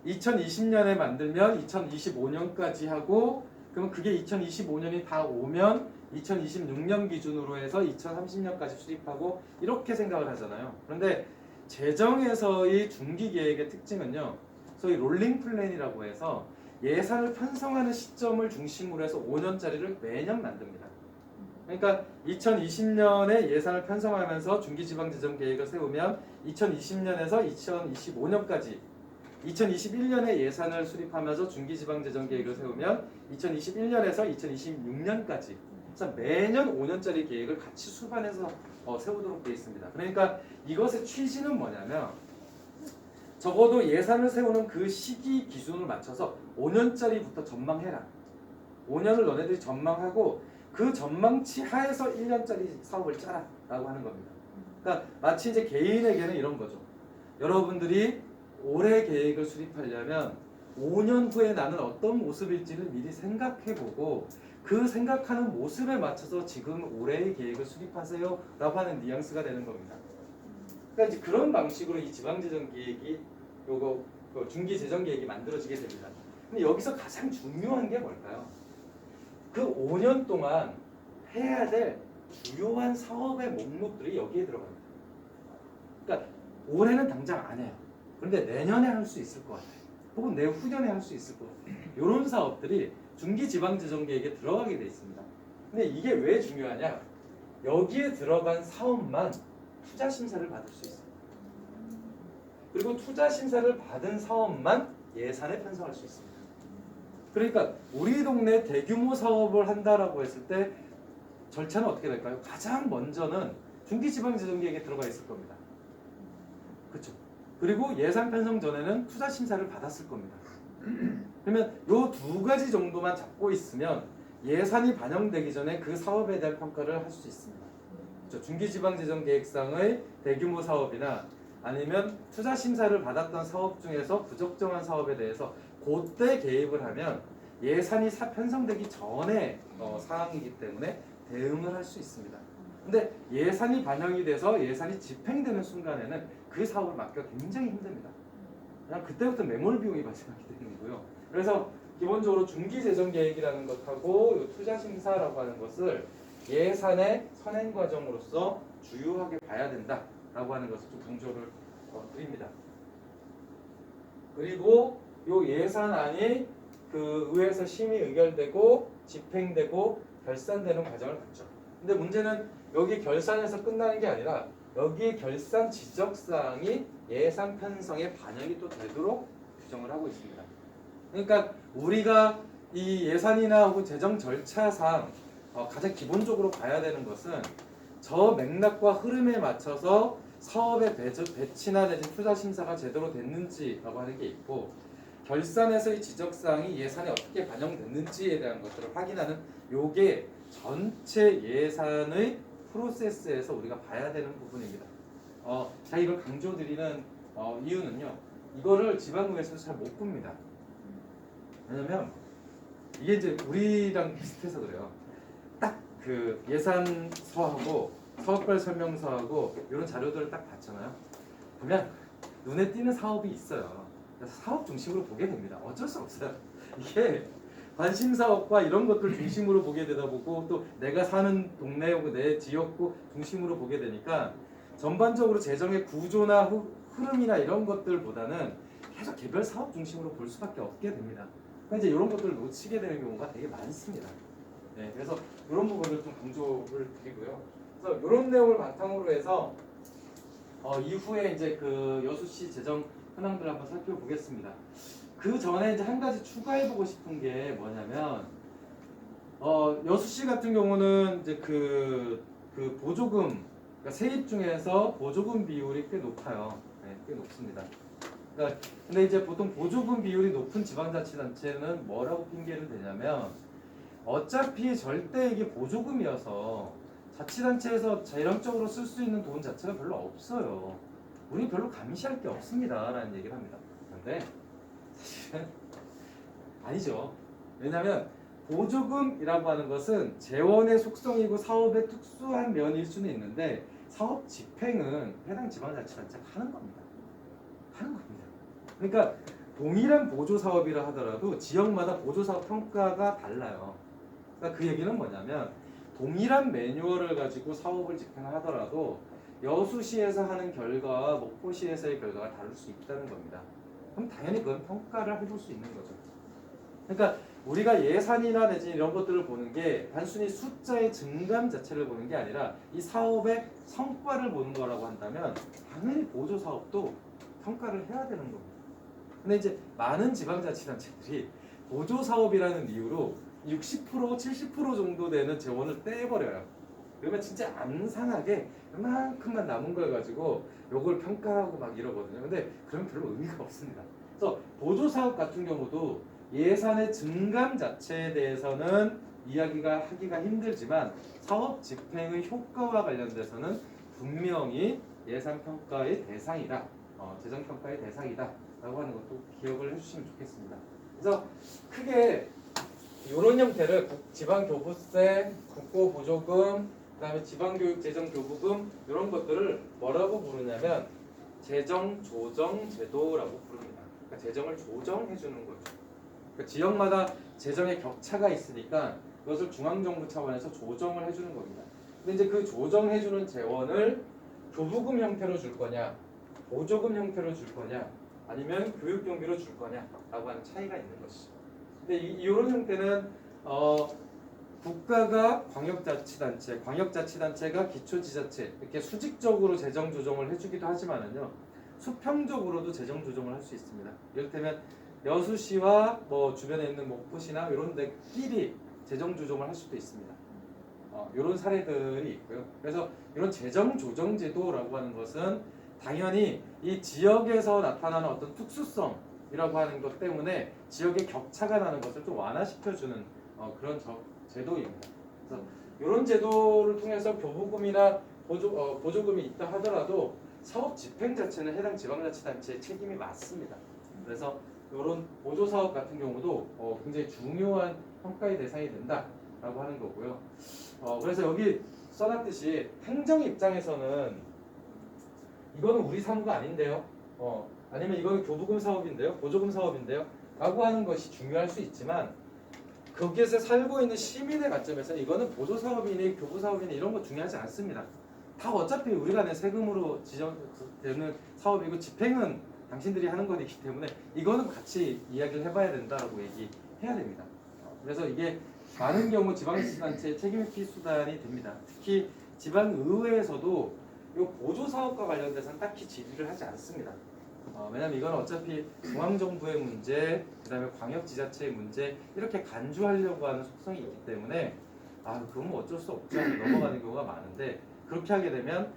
Speaker 2: 2020년에 만들면 2025년까지 하고 그러면 그게 2025년이 다 오면 2026년 기준으로 해서 2030년까지 수립하고 이렇게 생각을 하잖아요. 그런데 재정에서의 중기 계획의 특징은요. 소위 롤링 플랜이라고 해서 예산을 편성하는 시점을 중심으로 해서 5년짜리를 매년 만듭니다. 그러니까 2020년에 예산을 편성하면서 중기지방재정 계획을 세우면 2020년에서 2025년까지 2021년에 예산을 수립하면서 중기지방재정 계획을 세우면 2021년에서 2026년까지 그래서 매년 5년짜리 계획을 같이 수반해서 세우도록 되어 있습니다. 그러니까 이것의 취지는 뭐냐면 적어도 예산을 세우는 그 시기 기준을 맞춰서 5년짜리부터 전망해라. 5년을 너네들이 전망하고 그 전망치 하에서 1년짜리 사업을 짜라 라고 하는 겁니다. 그러니까 마치 이제 개인에게는 이런 거죠. 여러분들이 올해 계획을 수립하려면 5년 후에 나는 어떤 모습일지를 미리 생각해보고 그 생각하는 모습에 맞춰서 지금 올해의 계획을 수립하세요 라고 하는 뉘앙스가 되는 겁니다. 그러니까 이제 그런 방식으로 이 지방재정 계획이 요거 중기재정 계획이 만들어지게 됩니다. 근데 여기서 가장 중요한 게 뭘까요? 그 5년 동안 해야 될 주요한 사업의 목록들이 여기에 들어갑니다. 그러니까 올해는 당장 안 해요. 그런데 내년에 할 수 있을 것 같아요. 혹은 내후년에 할 수 있을 것 같아요. 이런 사업들이 중기지방재정계획에 들어가게 돼 있습니다. 근데 이게 왜 중요하냐? 여기에 들어간 사업만 투자 심사를 받을 수 있어요. 그리고 투자 심사를 받은 사업만 예산에 편성할 수 있습니다. 그러니까 우리 동네 대규모 사업을 한다라고 했을 때 절차는 어떻게 될까요? 가장 먼저는 중기지방재정계획에 들어가 있을 겁니다. 그렇죠? 그리고 예산 편성 전에는 투자 심사를 받았을 겁니다. 그러면 이 두 가지 정도만 잡고 있으면 예산이 반영되기 전에 그 사업에 대한 평가를 할 수 있습니다. 그렇죠? 중기지방재정계획상의 대규모 사업이나 아니면 투자 심사를 받았던 사업 중에서 부적정한 사업에 대해서 그때 개입을 하면 예산이 편성되기 전에 사항이기 때문에 대응을 할 수 있습니다. 근데 예산이 반영이 돼서 예산이 집행되는 순간에는 그 사업을 맡기가 굉장히 힘듭니다. 그냥 그때부터 매몰 비용이 발생하기 때문이고요. 그래서 기본적으로 중기재정계획이라는 것하고 투자심사라고 하는 것을 예산의 선행 과정으로서 주요하게 봐야 된다라고 하는 것을 좀 강조를 드립니다. 그리고 이 예산안이 그 의회에서 심의 의결되고 집행되고 결산되는 과정을 갖죠. 근데 문제는 여기 결산에서 끝나는 게 아니라 여기 결산 지적사항이 예산 편성에 반영이 또 되도록 규정을 하고 있습니다. 그러니까 우리가 이 예산이나 혹은 재정 절차상 가장 기본적으로 봐야 되는 것은 저 맥락과 흐름에 맞춰서 사업의 배치나 내지 투자 심사가 제대로 됐는지라고 하는 게 있고 결산에서의 지적사항이 예산에 어떻게 반영됐는지에 대한 것들을 확인하는 요게 전체 예산의 프로세스에서 우리가 봐야 되는 부분입니다. 제가 이걸 강조드리는 이유는요. 이거를 지방의회에서 잘 못 봅니다. 왜냐면 이게 이제 우리랑 비슷해서 그래요. 딱 그 예산서하고 사업별 설명서하고 이런 자료들을 딱 봤잖아요. 보면 눈에 띄는 사업이 있어요. 그래서 사업 중심으로 보게 됩니다. 어쩔 수 없어요. 이게 관심 사업과 이런 것들 중심으로 보게 되다 보고 또 내가 사는 동네 혹은 내 지역구 중심으로 보게 되니까 전반적으로 재정의 구조나 흐름이나 이런 것들보다는 계속 개별 사업 중심으로 볼 수밖에 없게 됩니다. 그러니까 이제 이런 것들을 놓치게 되는 경우가 되게 많습니다. 네, 그래서 이런 부분을 좀 강조를 드리고요. 그래서 이런 내용을 바탕으로 해서 이후에 이제 그 여수시 재정 현황들을 한번 살펴보겠습니다. 그 전에 이제 한 가지 추가해보고 싶은 게 뭐냐면 여수시 같은 경우는 이제 그 보조금, 그러니까 세입 중에서 보조금 비율이 꽤 높아요. 네, 꽤 높습니다. 그러니까 근데 이제 보통 보조금 비율이 높은 지방자치단체는 뭐라고 핑계를 대냐면 어차피 절대 이게 보조금이어서 자치단체에서 재정적으로 쓸 수 있는 돈 자체가 별로 없어요. 우리 별로 감시할 게 없습니다라는 얘기를 합니다. 그런데 사실은 아니죠. 왜냐하면 보조금이라고 하는 것은 재원의 속성이고 사업의 특수한 면일 수는 있는데 사업 집행은 해당 지방자치단체가 하는 겁니다. 하는 겁니다. 그러니까 동일한 보조 사업이라 하더라도 지역마다 보조 사업 평가가 달라요. 그러니까 그 얘기는 뭐냐면 동일한 매뉴얼을 가지고 사업을 집행하더라도 여수시에서 하는 결과와 목포시에서의 결과가 다를 수 있다는 겁니다. 그럼 당연히 그건 평가를 해볼 수 있는 거죠. 그러니까 우리가 예산이나 내지 이런 것들을 보는 게 단순히 숫자의 증감 자체를 보는 게 아니라 이 사업의 성과를 보는 거라고 한다면 당연히 보조 사업도 평가를 해야 되는 겁니다. 근데 이제 많은 지방자치단체들이 보조 사업이라는 이유로 60% 70% 정도 되는 재원을 떼버려요. 그러면 진짜 암상하게 그만큼만 남은 걸 가지고 요걸 평가하고 막 이러거든요. 근데 그러면 별로 의미가 없습니다. 그래서 보조 사업 같은 경우도 예산의 증감 자체에 대해서는 이야기가 하기가 힘들지만 사업 집행의 효과와 관련돼서는 분명히 예산 평가의 대상이다, 재정 평가의 대상이다 라고 하는 것도 기억을 해주시면 좋겠습니다. 그래서 크게 이런 형태를 지방교부세, 국고보조금, 그다음에 지방교육재정교부금 이런 것들을 뭐라고 부르냐면 재정조정제도라고 부릅니다. 그러니까 재정을 조정해주는 거죠. 그러니까 지역마다 재정의 격차가 있으니까 그것을 중앙정부 차원에서 조정을 해주는 겁니다. 근데 이제 그 조정해주는 재원을 교부금 형태로 줄 거냐, 보조금 형태로 줄 거냐, 아니면 교육경비로 줄 거냐라고 하는 차이가 있는 것이죠. 근데 이런 형태는 국가가 광역자치단체, 광역자치단체가 기초지자체 이렇게 수직적으로 재정 조정을 해주기도 하지만은요 수평적으로도 재정 조정을 할 수 있습니다. 이를테면 여수시와 뭐 주변에 있는 목포시나 이런 데끼리 재정 조정을 할 수도 있습니다. 이런 사례들이 있고요. 그래서 이런 재정 조정 제도라고 하는 것은 당연히 이 지역에서 나타나는 어떤 특수성이라고 하는 것 때문에 지역의 격차가 나는 것을 좀 완화시켜주는 그런 제도입니다. 그래서 이런 제도를 통해서 교부금이나 보조금이 있다 하더라도 사업 집행 자체는 해당 지방자치단체의 책임이 맞습니다. 그래서 이런 보조 사업 같은 경우도 굉장히 중요한 평가의 대상이 된다라고 하는 거고요. 그래서 여기 써놨듯이 행정 입장에서는 이거는 우리 사무가 아닌데요. 아니면 이거는 교부금 사업인데요, 보조금 사업인데요 라고 하는 것이 중요할 수 있지만 거기에서 살고 있는 시민의 관점에서 이거는 보조 사업이니 교부 사업이니 이런 거 중요하지 않습니다. 다 어차피 우리가 낸 세금으로 지정되는 사업이고 집행은 당신들이 하는 거기 때문에 이거는 같이 이야기를 해봐야 된다라고 얘기해야 됩니다. 그래서 이게 많은 경우 지방자치단체의 책임회피 수단이 됩니다. 특히 지방의회에서도 이 보조 사업과 관련돼서는 딱히 질의를 하지 않습니다. 왜냐하면 이건 어차피 중앙정부의 문제, 그 다음에 광역지자체의 문제 이렇게 간주하려고 하는 속성이 있기 때문에 그건 뭐 어쩔 수 없죠 하고 넘어가는 경우가 많은데 그렇게 하게 되면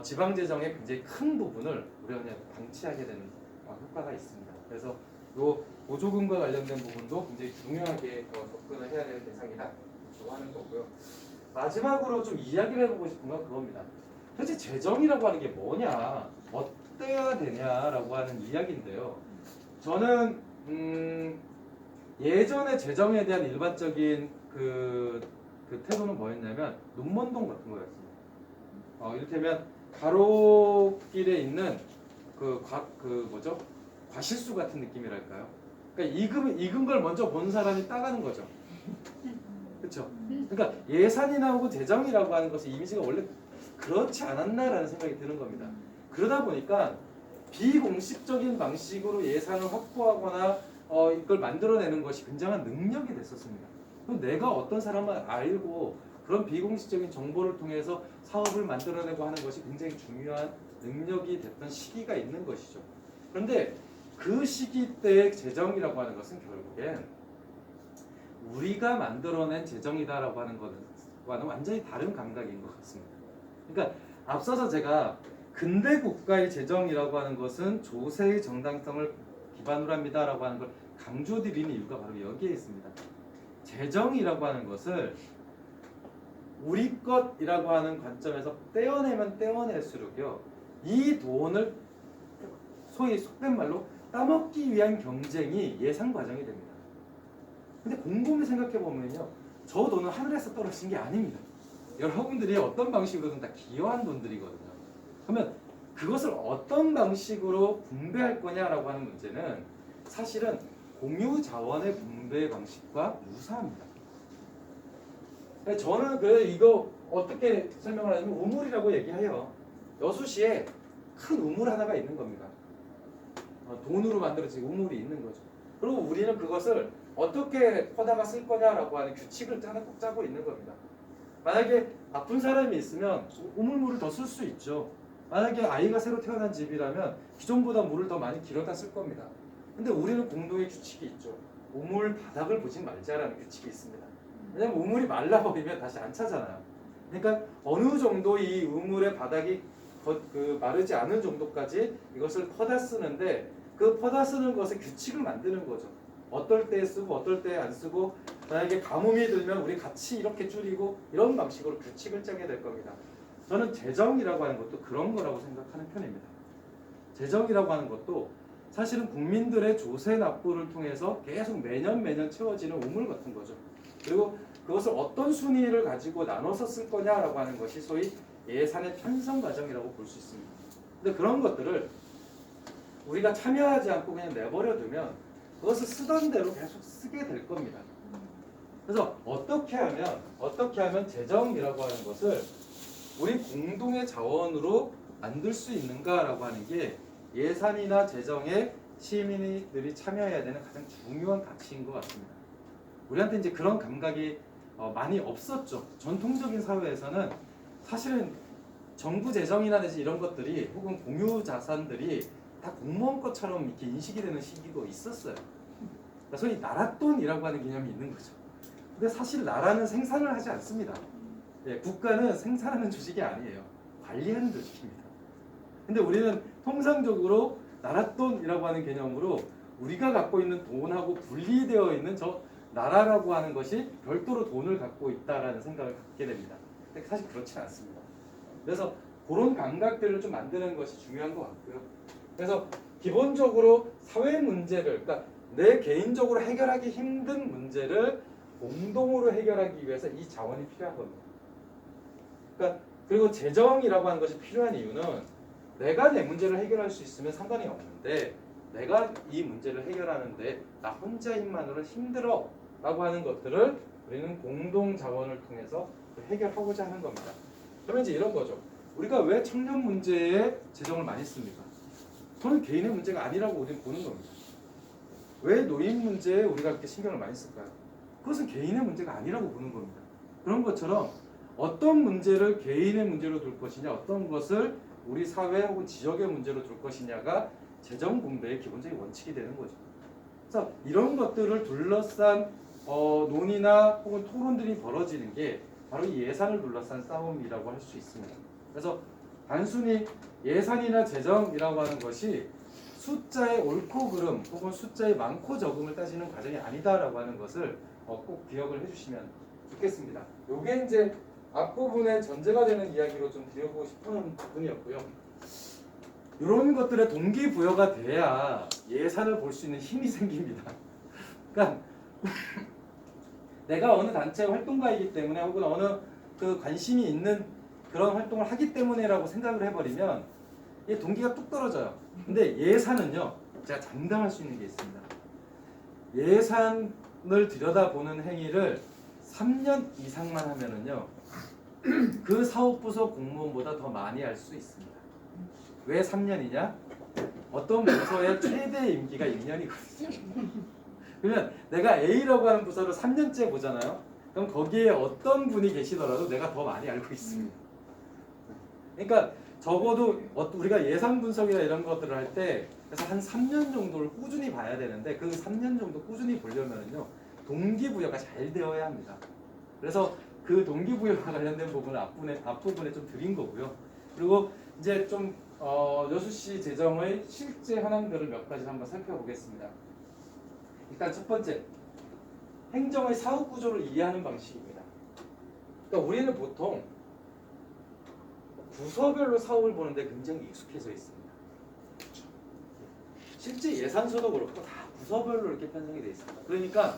Speaker 2: 지방재정의 굉장히 큰 부분을 우리가 그냥 방치하게 되는 효과가 있습니다. 그래서 이 보조금과 관련된 부분도 굉장히 중요하게 접근을 해야 될 대상이다 라고 하는 거고요. 마지막으로 좀 이야기를 해보고 싶은 건 그겁니다. 도대체 재정이라고 하는 게 뭐냐, 어때야 되냐라고 하는 이야기인데요. 저는 예전에 재정에 대한 일반적인 그 태도는 뭐였냐면 눈먼동 같은 거였습니다. 이를테면 가로길에 있는 과실수 같은 느낌이랄까요? 그러니까 익은 걸 먼저 본 사람이 따가는 거죠. 그렇죠? 그러니까 예산이 나오고 재정이라고 하는 것의 이미지가 원래 그렇지 않았나라는 생각이 드는 겁니다. 그러다 보니까 비공식적인 방식으로 예산을 확보하거나 이걸 만들어내는 것이 굉장한 능력이 됐었습니다. 그럼 내가 어떤 사람을 알고 그런 비공식적인 정보를 통해서 사업을 만들어내고 하는 것이 굉장히 중요한 능력이 됐던 시기가 있는 것이죠. 그런데 그 시기 때의 재정이라고 하는 것은 결국엔 우리가 만들어낸 재정이다라고 하는 것과는 완전히 다른 감각인 것 같습니다. 그러니까 앞서서 제가 근대 국가의 재정이라고 하는 것은 조세의 정당성을 기반으로 합니다라고 하는 걸 강조드리는 이유가 바로 여기에 있습니다. 재정이라고 하는 것을 우리 것이라고 하는 관점에서 떼어내면 떼어낼수록요, 이 돈을 소위 속된 말로 따먹기 위한 경쟁이 예상 과정이 됩니다. 근데 곰곰이 생각해 보면요, 저 돈은 하늘에서 떨어진 게 아닙니다. 여러분들이 어떤 방식으로든 다 기여한 돈들이거든요. 그러면 그것을 어떤 방식으로 분배할 거냐라고 하는 문제는 사실은 공유 자원의 분배 방식과 유사합니다. 저는 그래서 이거 어떻게 설명을 하냐면 우물이라고 얘기해요. 여수시에 큰 우물 하나가 있는 겁니다. 돈으로 만들어진 우물이 있는 거죠. 그리고 우리는 그것을 어떻게 퍼다가 쓸 거냐라고 하는 규칙을 하나 꼭 짜고 있는 겁니다. 만약에 아픈 사람이 있으면 우물물을 더 쓸 수 있죠. 만약에 아이가 새로 태어난 집이라면 기존보다 물을 더 많이 길어다 쓸 겁니다. 근데 우리는 공동의 규칙이 있죠. 우물 바닥을 보지 말자라는 규칙이 있습니다. 왜냐면 우물이 말라버리면 다시 안 차잖아요. 그러니까 어느 정도 이 우물의 바닥이 마르지 않은 정도까지 이것을 퍼다 쓰는데, 그 퍼다 쓰는 것에 규칙을 만드는 거죠. 어떨 때 쓰고 어떨 때 안 쓰고, 만약에 가뭄이 들면 우리 같이 이렇게 줄이고, 이런 방식으로 규칙을 짜게 될 겁니다. 저는 재정이라고 하는 것도 그런 거라고 생각하는 편입니다. 재정이라고 하는 것도 사실은 국민들의 조세 납부를 통해서 계속 매년 채워지는 우물 같은 거죠. 그리고 그것을 어떤 순위를 가지고 나눠서 쓸 거냐라고 하는 것이 소위 예산의 편성 과정이라고 볼 수 있습니다. 근데 그런 것들을 우리가 참여하지 않고 그냥 내버려 두면 그것을 쓰던 대로 계속 쓰게 될 겁니다. 그래서 어떻게 하면 재정이라고 하는 것을 우리 공동의 자원으로 만들 수 있는가라고 하는 게 예산이나 재정에 시민들이 참여해야 되는 가장 중요한 가치인 것 같습니다. 우리한테 이제 그런 감각이 많이 없었죠. 전통적인 사회에서는 사실은 정부 재정이나 이런 것들이 혹은 공유 자산들이 다 공무원 것처럼 이렇게 인식이 되는 시기도 있었어요. 그러니까 소위 나랏돈이라고 하는 개념이 있는 거죠. 근데 사실 나라는 생산을 하지 않습니다. 국가는 생산하는 조직이 아니에요. 관리하는 조직입니다. 근데 우리는 통상적으로 나랏돈이라고 하는 개념으로 우리가 갖고 있는 돈하고 분리되어 있는 저 나라라고 하는 것이 별도로 돈을 갖고 있다라는 생각을 갖게 됩니다. 근데 사실 그렇지 않습니다. 그래서 그런 감각들을 좀 만드는 것이 중요한 것 같고요. 그래서 기본적으로 사회 문제를, 그러니까 내 개인적으로 해결하기 힘든 문제를 공동으로 해결하기 위해서 이 자원이 필요한 겁니다. 그러니까 그리고 재정이라고 하는 것이 필요한 이유는 내가 내 문제를 해결할 수 있으면 상관이 없는데, 내가 이 문제를 해결하는데 나 혼자인만으로는 힘들어 라고 하는 것들을 우리는 공동 자원을 통해서 해결하고자 하는 겁니다. 그러면 이제 이런 거죠. 우리가 왜 청년 문제에 재정을 많이 씁니까? 그건 개인의 문제가 아니라고 우리는 보는 겁니다. 왜 노인 문제에 우리가 그렇게 신경을 많이 쓸까요? 그것은 개인의 문제가 아니라고 보는 겁니다. 그런 것처럼 어떤 문제를 개인의 문제로 둘 것이냐, 어떤 것을 우리 사회 혹은 지역의 문제로 둘 것이냐가 재정 분배의 기본적인 원칙이 되는 거죠. 그래서 이런 것들을 둘러싼 논의나 혹은 토론들이 벌어지는 게 바로 이 예산을 둘러싼 싸움이라고 할 수 있습니다. 그래서 단순히 예산이나 재정이라고 하는 것이 숫자의 옳고 그름 혹은 숫자의 많고 적음을 따지는 과정이 아니다라고 하는 것을 꼭 기억을 해주시면 좋겠습니다. 이게 이제 앞부분에 전제가 되는 이야기로 좀 드려보고 싶은 부분이었고요. 이런 것들의 동기부여가 돼야 예산을 볼 수 있는 힘이 생깁니다. 그러니까 내가 어느 단체 활동가이기 때문에 혹은 어느 그 관심이 있는 그런 활동을 하기 때문에라고 생각을 해버리면 이 동기가 뚝 떨어져요. 근데 예산은요, 제가 장담할 수 있는 게 있습니다. 예산을 들여다보는 행위를 3년 이상만 하면은요, 그 사업부서 공무원보다 더 많이 할 수 있습니다. 왜 3년이냐? 어떤 부서의 최대 임기가 1년이거든요. 그러면 내가 A라고 하는 부서를 3년째 보잖아요. 그럼 거기에 어떤 분이 계시더라도 내가 더 많이 알고 있습니다. 그러니까 적어도 우리가 예산 분석이나 이런 것들을 할 때 그래서 한 3년 정도를 꾸준히 봐야 되는데 그 3년 정도 꾸준히 보려면은요 동기부여가 잘 되어야 합니다. 그래서 그 동기부여와 관련된 부분을 앞부분에 좀 드린 거고요. 그리고 이제 좀 여수시 재정의 실제 현황들을 몇 가지 한번 살펴보겠습니다. 일단 첫 번째, 행정의 사업 구조를 이해하는 방식입니다. 그러니까 우리는 보통 부서별로 사업을 보는데 굉장히 익숙해져 있습니다. 실제 예산서도 그렇고 다 부서별로 이렇게 편성이 되어 있습니다. 그러니까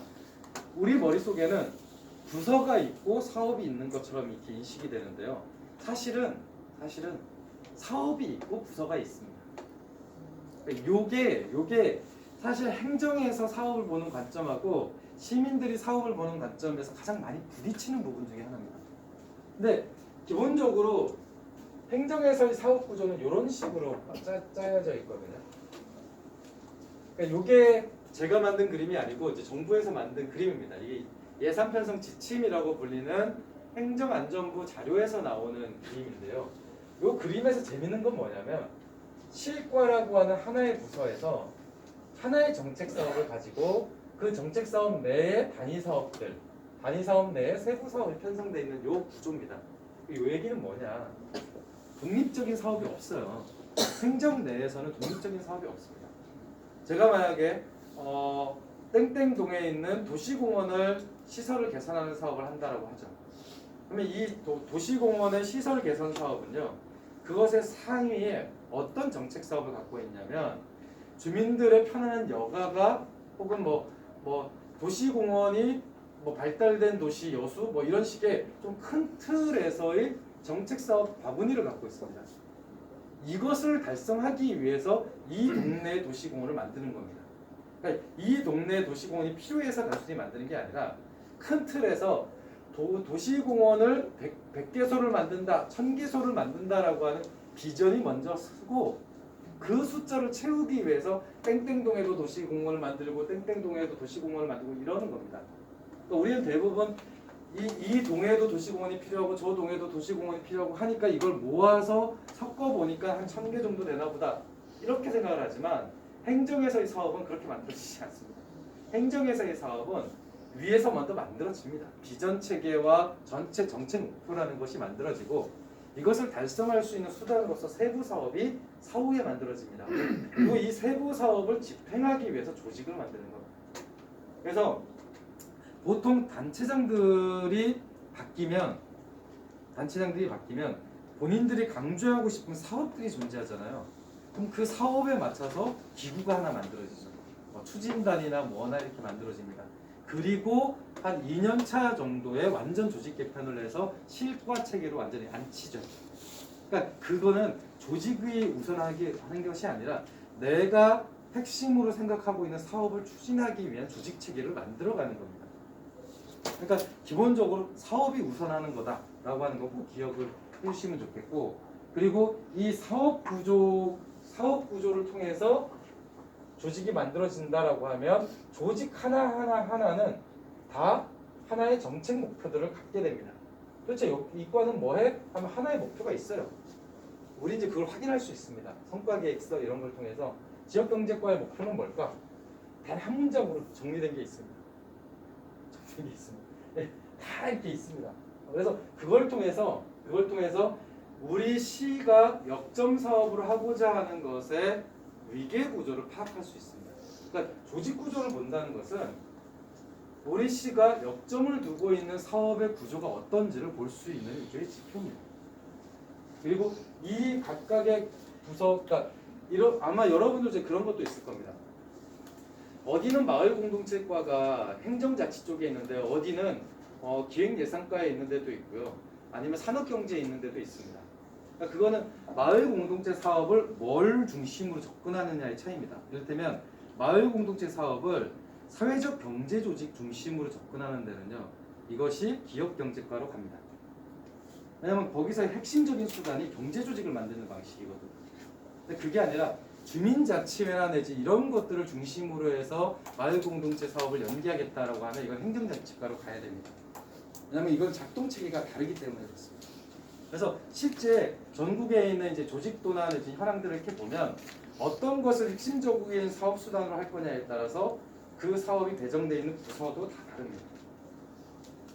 Speaker 2: 우리 머릿속에는 부서가 있고 사업이 있는 것처럼 이렇게 인식이 되는데요. 사실은 사업이 있고 부서가 있습니다. 그러니까 요게 사실 행정에서 사업을 보는 관점하고 시민들이 사업을 보는 관점에서 가장 많이 부딪히는 부분 중에 하나입니다. 근데 기본적으로 행정에서의 사업 구조는 이런 식으로 짜여져 있거든요. 그러니까 이게 제가 만든 그림이 아니고 이제 정부에서 만든 그림입니다. 이게 예산 편성 지침이라고 불리는 행정안전부 자료에서 나오는 그림인데요. 이 그림에서 재밌는 건 뭐냐면 실과라고 하는 하나의 부서에서 하나의 정책 사업을 가지고 그 정책 사업 내에 단위 사업 내에 세부 사업이 편성되어 있는 이 구조입니다. 이 얘기는 뭐냐? 독립적인 사업이 없어요. 행정 내에서는 독립적인 사업이 없습니다. 제가 만약에 땡땡동에 있는 도시공원을 시설을 개선하는 사업을 한다라고 하죠. 그러면 이 도시공원의 시설 개선 사업은요, 그것의 상위에 어떤 정책 사업을 갖고 있냐면 주민들의 편안한 여가가 혹은 뭐 도시공원이 뭐 발달된 도시 여수 뭐 이런 식의 좀 큰 틀에서의 정책 사업 바구니를 갖고 있습니다. 이것을 달성하기 위해서 이 동네의 도시공원을 만드는 겁니다. 그러니까 이 동네의 도시공원이 필요해서 단순히 만드는 게 아니라 큰 틀에서 도시공원을 100개소를 만든다, 1000개소를 만든다라고 하는 비전이 먼저 쓰고 그 숫자를 채우기 위해서 땡땡동에도 도시공원을 만들고 땡땡동에도 도시공원을 만들고 이러는 겁니다. 그러니까 우리는 대부분 이 동에도 도시공원이 필요하고 저 동에도 도시공원이 필요하고 하니까 이걸 모아서 섞어보니까 한 1000개 정도 되나 보다 이렇게 생각을 하지만 행정에서의 사업은 그렇게 만들어지지 않습니다. 행정에서의 사업은 위에서 먼저 만들어집니다. 비전 체계와 전체 정책 목표라는 것이 만들어지고 이것을 달성할 수 있는 수단으로서 세부 사업이 사후에 만들어집니다. 그리고 이 세부 사업을 집행하기 위해서 조직을 만드는 겁니다. 그래서 보통 단체장들이 바뀌면 본인들이 강조하고 싶은 사업들이 존재하잖아요. 그럼 그 사업에 맞춰서 기구가 하나 만들어지죠. 추진단이나 뭐나 이렇게 만들어집니다. 그리고 한 2년차 정도에 완전 조직 개편을 해서 실과 체계로 완전히 앉히죠. 그러니까 그거는 조직이 우선하게 하는 것이 아니라 내가 핵심으로 생각하고 있는 사업을 추진하기 위한 조직 체계를 만들어가는 겁니다. 그러니까 기본적으로 사업이 우선하는 거다라고 하는 거 꼭 기억을 해주시면 좋겠고, 그리고 이 사업 구조를 통해서 조직이 만들어진다라고 하면 조직 하나는 다 하나의 정책 목표들을 갖게 됩니다. 도대체 이과는 뭐해? 하면 하나의 목표가 있어요. 우리 이제 그걸 확인할 수 있습니다. 성과계획서 이런 걸 통해서 지역경제과의 목표는 뭘까? 단 한 문장으로 정리된 게 있습니다. 네, 다 이렇게 있습니다. 그래서 그걸 통해서 우리 시가 역점 사업을 하고자 하는 것의 위계 구조를 파악할 수 있습니다. 그러니까 조직 구조를 본다는 것은 우리 시가 역점을 두고 있는 사업의 구조가 어떤지를 볼 수 있는 일종의 지표입니다. 그리고 이 각각의 부서가 아마 여러분들 이제 그런 것도 있을 겁니다. 어디는 마을공동체과가 행정자치 쪽에 있는데 어디는 기획예산과에 있는 데도 있고요. 아니면 산업경제에 있는 데도 있습니다. 그러니까 그거는 마을공동체 사업을 뭘 중심으로 접근하느냐의 차이입니다. 이를테면 마을공동체 사업을 사회적 경제조직 중심으로 접근하는 데는요. 이것이 기업경제과로 갑니다. 왜냐하면 거기서의 핵심적인 수단이 경제조직을 만드는 방식이거든요. 근데 그게 아니라 주민자치회나 내지 이런 것들을 중심으로 해서 마을공동체 사업을 연계하겠다라고 하면 이건 행정자치과로 가야 됩니다. 왜냐하면 이건 작동 체계가 다르기 때문에 그렇습니다. 그래서 실제 전국에 있는 이제 조직도나 내지 현황들을 이렇게 보면 어떤 것을 핵심적인 사업 수단으로 할 거냐에 따라서 그 사업이 배정되어 있는 부서도 다 다릅니다.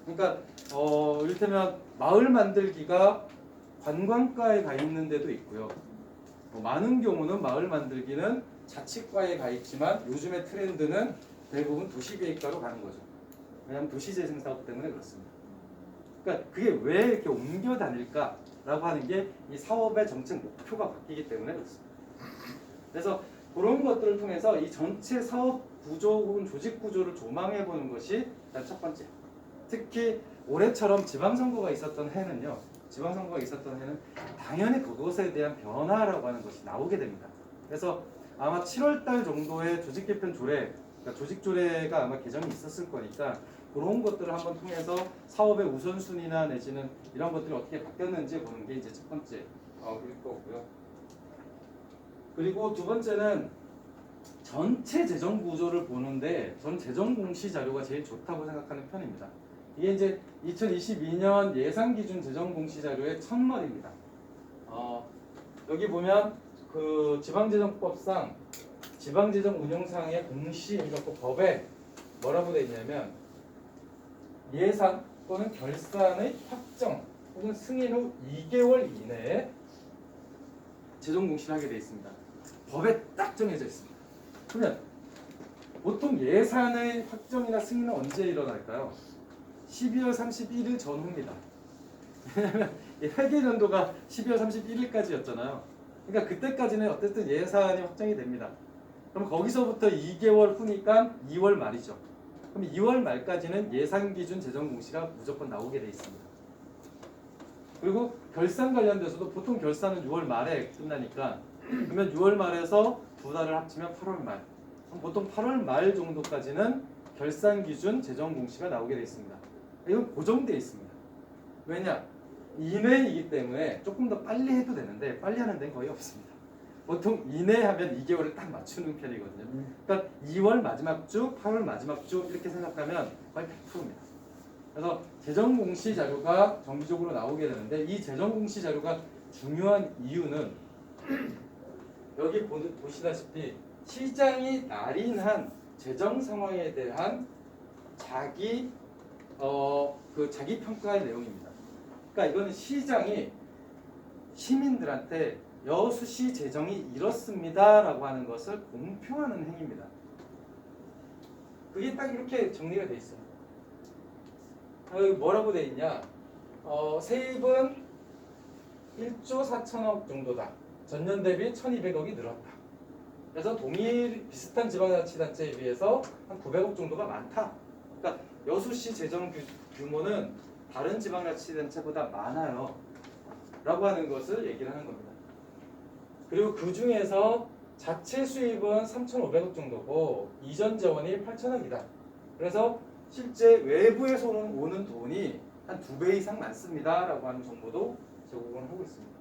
Speaker 2: 그러니까 이를테면 마을 만들기가 관광과에 가 있는 데도 있고요. 많은 경우는 마을 만들기는 자치과에 가 있지만 요즘의 트렌드는 대부분 도시계획과로 가는 거죠. 왜냐하면 도시재생 사업 때문에 그렇습니다. 그러니까 그게 왜 이렇게 옮겨 다닐까라고 하는 게 이 사업의 정책 목표가 바뀌기 때문에 그렇습니다. 그래서 그런 것들을 통해서 이 전체 사업 구조 혹은 조직 구조를 조망해 보는 것이 일단 첫 번째. 특히 올해처럼 지방선거가 있었던 해는요. 지방선거가 있었던 해는 당연히 그것에 대한 변화라고 하는 것이 나오게 됩니다. 그래서 아마 7월달 정도에 조직 개편 조례, 그러니까 조직 조례가 아마 개정이 있었을 거니까 그런 것들을 한번 통해서 사업의 우선순위나 내지는 이런 것들이 어떻게 바뀌었는지 보는 게 이제 첫 번째 일 거고요. 그리고 두 번째는 전체 재정 구조를 보는데 전 재정 공시 자료가 제일 좋다고 생각하는 편입니다. 이게 이제 2022년 예산 기준 재정 공시 자료의 첫머리입니다. 여기 보면 그 지방재정법상 지방재정 운영상의 공시 그러니까 그 법에 뭐라고 되어 있냐면 예산 또는 결산의 확정 혹은 승인 후 2개월 이내에 재정 공시를 하게 되어 있습니다. 법에 딱 정해져 있습니다. 그러면 보통 예산의 확정이나 승인은 언제 일어날까요? 12월 31일 전후입니다. 왜냐하면 회계연도가 12월 31일까지였잖아요. 그러니까 그때까지는 어쨌든 예산이 확정이 됩니다. 그럼 거기서부터 2개월 후니까 2월 말이죠. 그럼 2월 말까지는 예산 기준 재정 공시가 무조건 나오게 돼 있습니다. 그리고 결산 관련돼서도 보통 결산은 6월 말에 끝나니까 그러면 6월 말에서 두 달을 합치면 8월 말. 그럼 보통 8월 말 정도까지는 결산 기준 재정 공시가 나오게 돼 있습니다. 이건 고정되어 있습니다. 왜냐? 이내이기 때문에 조금 더 빨리 해도 되는데 빨리 하는 데는 거의 없습니다. 보통 이내 하면 2개월을 딱 맞추는 편이거든요. 그러니까 2월 마지막 주, 8월 마지막 주 이렇게 생각하면 거의 100%입니다. 그래서 재정 공시 자료가 정기적으로 나오게 되는데 이 재정 공시 자료가 중요한 이유는 여기 보시다시피 시장이 날인한 재정 상황에 대한 자기 자기 평가의 내용입니다. 그러니까 이거는 시장이 시민들한테 여수시 재정이 이렇습니다라고 하는 것을 공표하는 행위입니다. 그게 딱 이렇게 정리가 돼 있어요. 뭐라고 돼 있냐? 세입은 1조 4천억 정도다. 전년 대비 1,200억이 늘었다. 그래서 비슷한 지방자치단체에 비해서 한 900억 정도가 많다. 그러니까 여수시 재정 규모는 다른 지방자치단체보다 많아요. 라고 하는 것을 얘기를 하는 겁니다. 그리고 그 중에서 자체 수입은 3,500억 정도고 이전 재원이 8천억이다. 그래서 실제 외부에서 오는 돈이 한 2배 이상 많습니다. 라고 하는 정보도 제공을 하고 있습니다.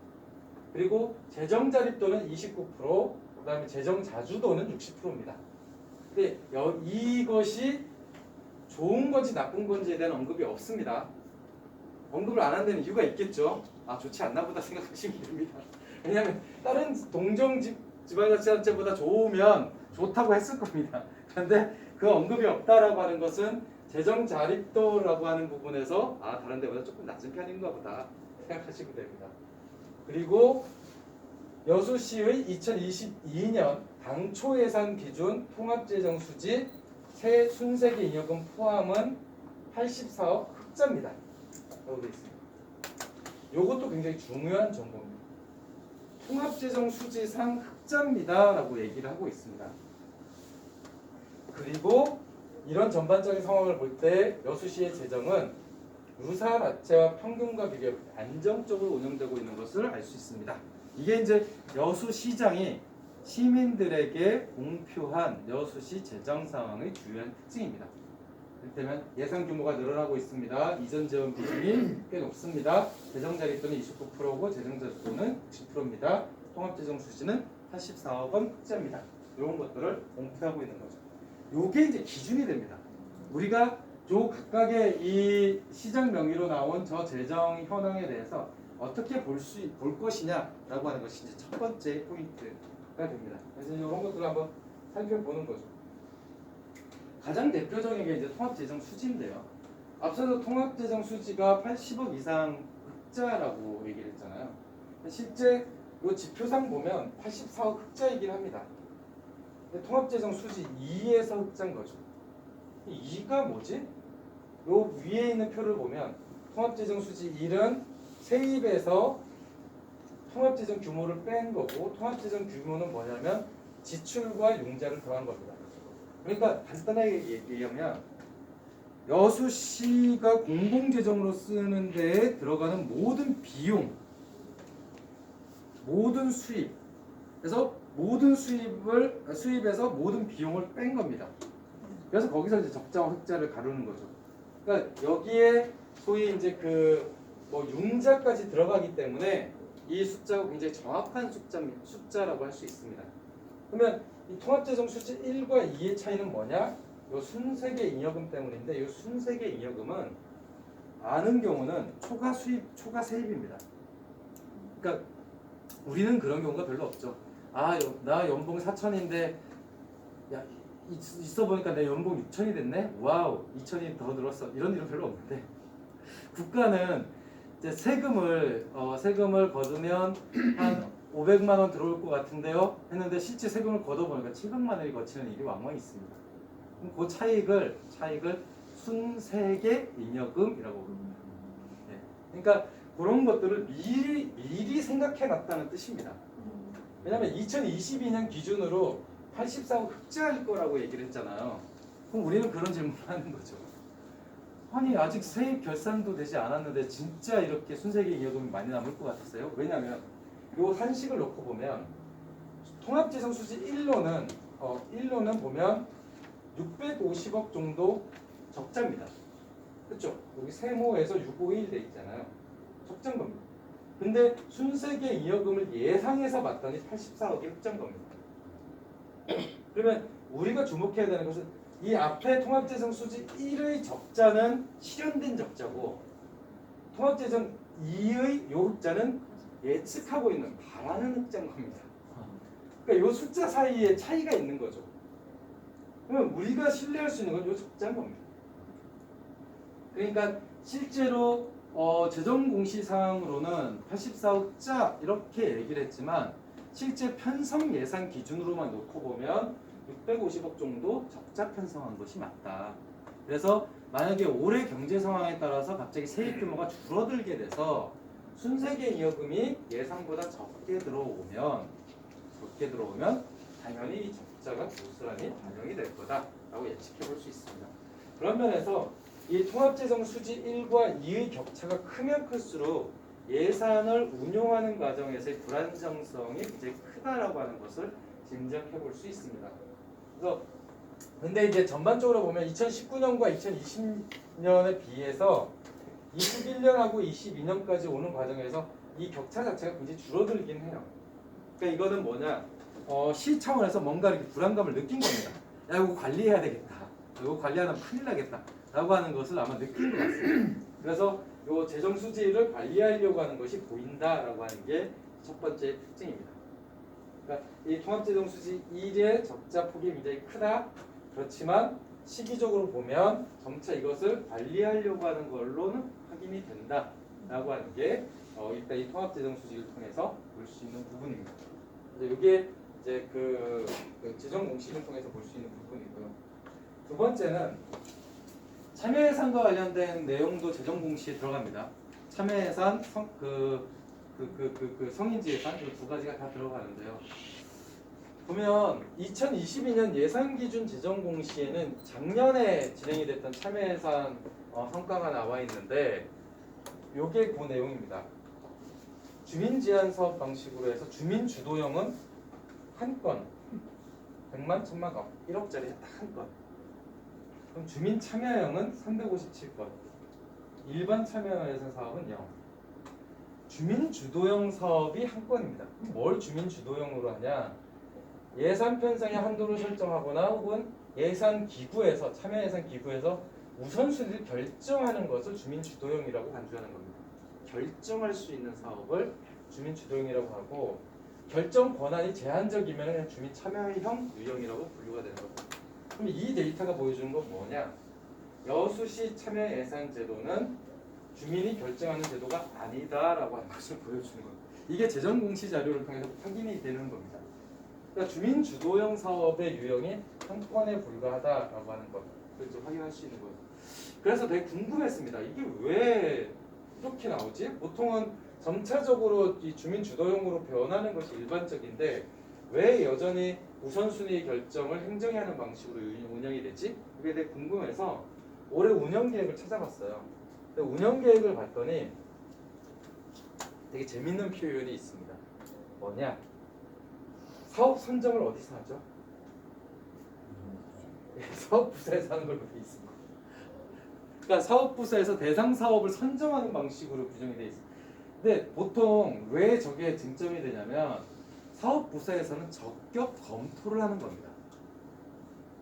Speaker 2: 그리고 재정 자립도는 29%, 그 다음에 재정 자주도는 60%입니다. 근데 이것이 좋은 건지 나쁜 건지에 대한 언급이 없습니다. 언급을 안 한다는 이유가 있겠죠. 좋지 않나 보다 생각하시면 됩니다. 왜냐하면 다른 동정 지방자치단체보다 좋으면 좋다고 했을 겁니다. 그런데 그 언급이 없다라고 하는 것은 재정 자립도라고 하는 부분에서 다른 데보다 조금 낮은 편인가 보다 생각하시면 됩니다. 그리고 여수시의 2022년 당초 예산 기준 통합재정 수지 새 순세계 잉여금 포함은 84억 흑자입니다. 라고 되어 있습니다. 이것도 굉장히 중요한 정보입니다. 통합재정 수지상 흑자입니다. 라고 얘기를 하고 있습니다. 그리고 이런 전반적인 상황을 볼 때 여수시의 재정은 유사 나체와 평균과 비교 안정적으로 운영되고 있는 것을 알 수 있습니다. 이게 이제 여수시장이 시민들에게 공표한 여수시 재정 상황의 주요한 특징입니다. 이를테면 예산 규모가 늘어나고 있습니다. 이전 재원 비중이 꽤 높습니다. 재정 자립도는 29%고 재정 자립도는 60%입니다. 통합재정 수지는 84억 원 흑자입니다. 이런 것들을 공표하고 있는 거죠. 이게 이제 기준이 됩니다. 우리가 조 각각의 이 시장 명의로 나온 저 재정 현황에 대해서 어떻게 볼 것이냐라고 하는 것이 이제 첫 번째 포인트가 됩니다. 그래서 이런 것들을 한번 살펴보는 거죠. 가장 대표적인 게 이제 통합재정 수지인데요. 앞서서 통합재정 수지가 80억 이상 흑자라고 얘기를 했잖아요. 실제 이 지표상 보면 84억 흑자이긴 합니다. 근데 통합재정 수지 2에서 흑자인 거죠. 2가 뭐지? 요 위에 있는 표를 보면 통합재정 수지 1은 세입에서 통합재정 규모를 뺀 거고, 통합재정 규모는 뭐냐면 지출과 융자를 더한 겁니다. 그러니까 간단하게 얘기하면 여수시가 공공재정으로 쓰는 데에 들어가는 모든 비용, 모든 수입, 그래서 모든 수입에서 모든 비용을 뺀 겁니다. 그래서 거기서 이제 적자와 흑자를 가르는 거죠. 그러니까 여기에 소위 이제 뭐 융자까지 들어가기 때문에 이 숫자가 굉장히 정확한 숫자라고 할 수 있습니다. 그러면 이 통합재정 수지 1과 2의 차이는 뭐냐? 요 순세계 잉여금 때문인데, 이 순세계 잉여금은 아는 경우는 초과 수입, 초과 세입입니다. 그러니까 우리는 그런 경우가 별로 없죠. 아, 나 연봉 4천인데 야, 있어 보니까 내 연봉 6천이 됐네. 와우, 2천이 더 늘었어. 이런 일은 별로 없는데, 국가는 이제 세금을 거두면 한 500만 원 들어올 것 같은데요 했는데 실제 세금을 걷어보니까 700만 원이 거치는 일이 왕왕 있습니다. 그럼 그 차익을 순세계 잉여금이라고 부릅니다. 네. 그러니까 그런 것들을 미리 생각해 놨다는 뜻입니다. 왜냐하면 2022년 기준으로 84억 흑자일 거라고 얘기를 했잖아요. 그럼 우리는 그런 질문을 하는 거죠. 아니, 아직 세입 결산도 되지 않았는데 진짜 이렇게 순세계 잉여금이 많이 남을 것 같았어요? 왜냐하면 요 산식을 놓고 보면 통합재정 수지 1로는 보면 650억 정도 적자입니다. 그렇죠? 여기 세모에서 651 돼 있잖아요. 적자인 겁니다. 근데 순세계 잉여금을 예상해서 봤더니 84억이 흑자인 겁니다. 그러면 우리가 주목해야 되는 것은 이 앞에 통합재정 수지 1의 적자는 실현된 적자고, 통합재정 2의 요 흑자는 예측하고 있는 바라는 흑자인 겁니다. 그러니까 요 숫자 사이에 차이가 있는 거죠. 그러면 우리가 신뢰할 수 있는 건 요 적자인 겁니다. 그러니까 실제로 재정 공시상으로는 84억 흑자 이렇게 얘기를 했지만 실제 편성 예산 기준으로만 놓고 보면 650억 정도 적자 편성한 것이 맞다. 그래서 만약에 올해 경제 상황에 따라서 갑자기 세입 규모가 줄어들게 돼서 순세계 잉여금이 예상보다 적게 들어오면 당연히 이 적자가 고스란히 반영이 될 거다라고 예측해 볼 수 있습니다. 그런 면에서 이 통합재정 수지 1과 2의 격차가 크면 클수록 예산을 운용하는 과정에서의 불안정성이 굉장히 크다라고 하는 것을 짐작해 볼 수 있습니다. 그래서 근데 이제 전반적으로 보면 2019년과 2020년에 비해서 21년하고 22년까지 오는 과정에서 이 격차 자체가 굉장히 줄어들긴 해요. 그러니까 이거는 뭐냐? 시 차원에서 뭔가 이렇게 불안감을 느낀 겁니다. 야, 이거 관리해야 되겠다. 이거 관리하면 큰일 나겠다. 라고 하는 것을 아마 느낀 것 같습니다. 그래서 이 재정 수지를 관리하려고 하는 것이 보인다라고 하는 게 첫 번째 특징입니다. 그러니까 이 통합재정 수지 1의 적자 폭이 굉장히 크다. 그렇지만 시기적으로 보면 점차 이것을 관리하려고 하는 걸로는 확인이 된다라고 하는 게 일단 이 통합재정 수지를 통해서 볼 수 있는 부분입니다. 이게 이제 그 재정 공식을 통해서 볼 수 있는 부분이고요. 두 번째는 참여예산과 관련된 내용도 재정 공시에 들어갑니다. 참여예산, 성인지예산 이 두 가지가 다 들어가는데요. 보면 2022년 예산기준 재정 공시에는 작년에 진행이 됐던 참여예산 성과가 나와 있는데 요게 그 내용입니다. 주민제한 사업 방식으로 해서 주민 주도형은 한 건, 100만, 1000만, 1억짜리 딱 한 건. 그럼 주민 참여형은 357건, 일반 참여예산 사업은 0. 주민 주도형 사업이 한 건입니다. 그럼 뭘 주민 주도형으로 하냐? 예산 편성의 한도를 설정하거나 혹은 예산 기구에서 참여 예산 기구에서 우선순위를 결정하는 것을 주민 주도형이라고 간주하는 겁니다. 결정할 수 있는 사업을 주민 주도형이라고 하고 결정 권한이 제한적이면 그냥 주민 참여형 유형이라고 분류가 되는 겁니다. 그럼 이 데이터가 보여주는 건 뭐냐? 여수시 참여 예산 제도는 주민이 결정하는 제도가 아니다라고 하는 것을 보여주는 거예요. 이게 재정 공시 자료를 통해서 확인이 되는 겁니다. 그러니까 주민 주도형 사업의 유형이 한 건에 불과하다라고 하는 것, 그걸 좀 확인할 수 있는 거예요. 그래서 되게 궁금했습니다. 이게 왜 이렇게 나오지? 보통은 점차적으로 이 주민 주도형으로 변하는 것이 일반적인데 왜 여전히 우선순위 결정을 행정이 하는 방식으로 운영이 되지? 이게 되게 궁금해서 올해 운영 계획을 찾아봤어요. 근데 운영 계획을 봤더니 되게 재밌는 표현이 있습니다. 뭐냐? 사업 선정을 어디서 하죠? 사업부서에서 하는 걸로 돼 있습니다. 그러니까 사업부서에서 대상 사업을 선정하는 방식으로 규정이 돼 있습니다. 근데 보통 왜 저게 쟁점이 되냐면 사업부서에서는 적격 검토를 하는 겁니다.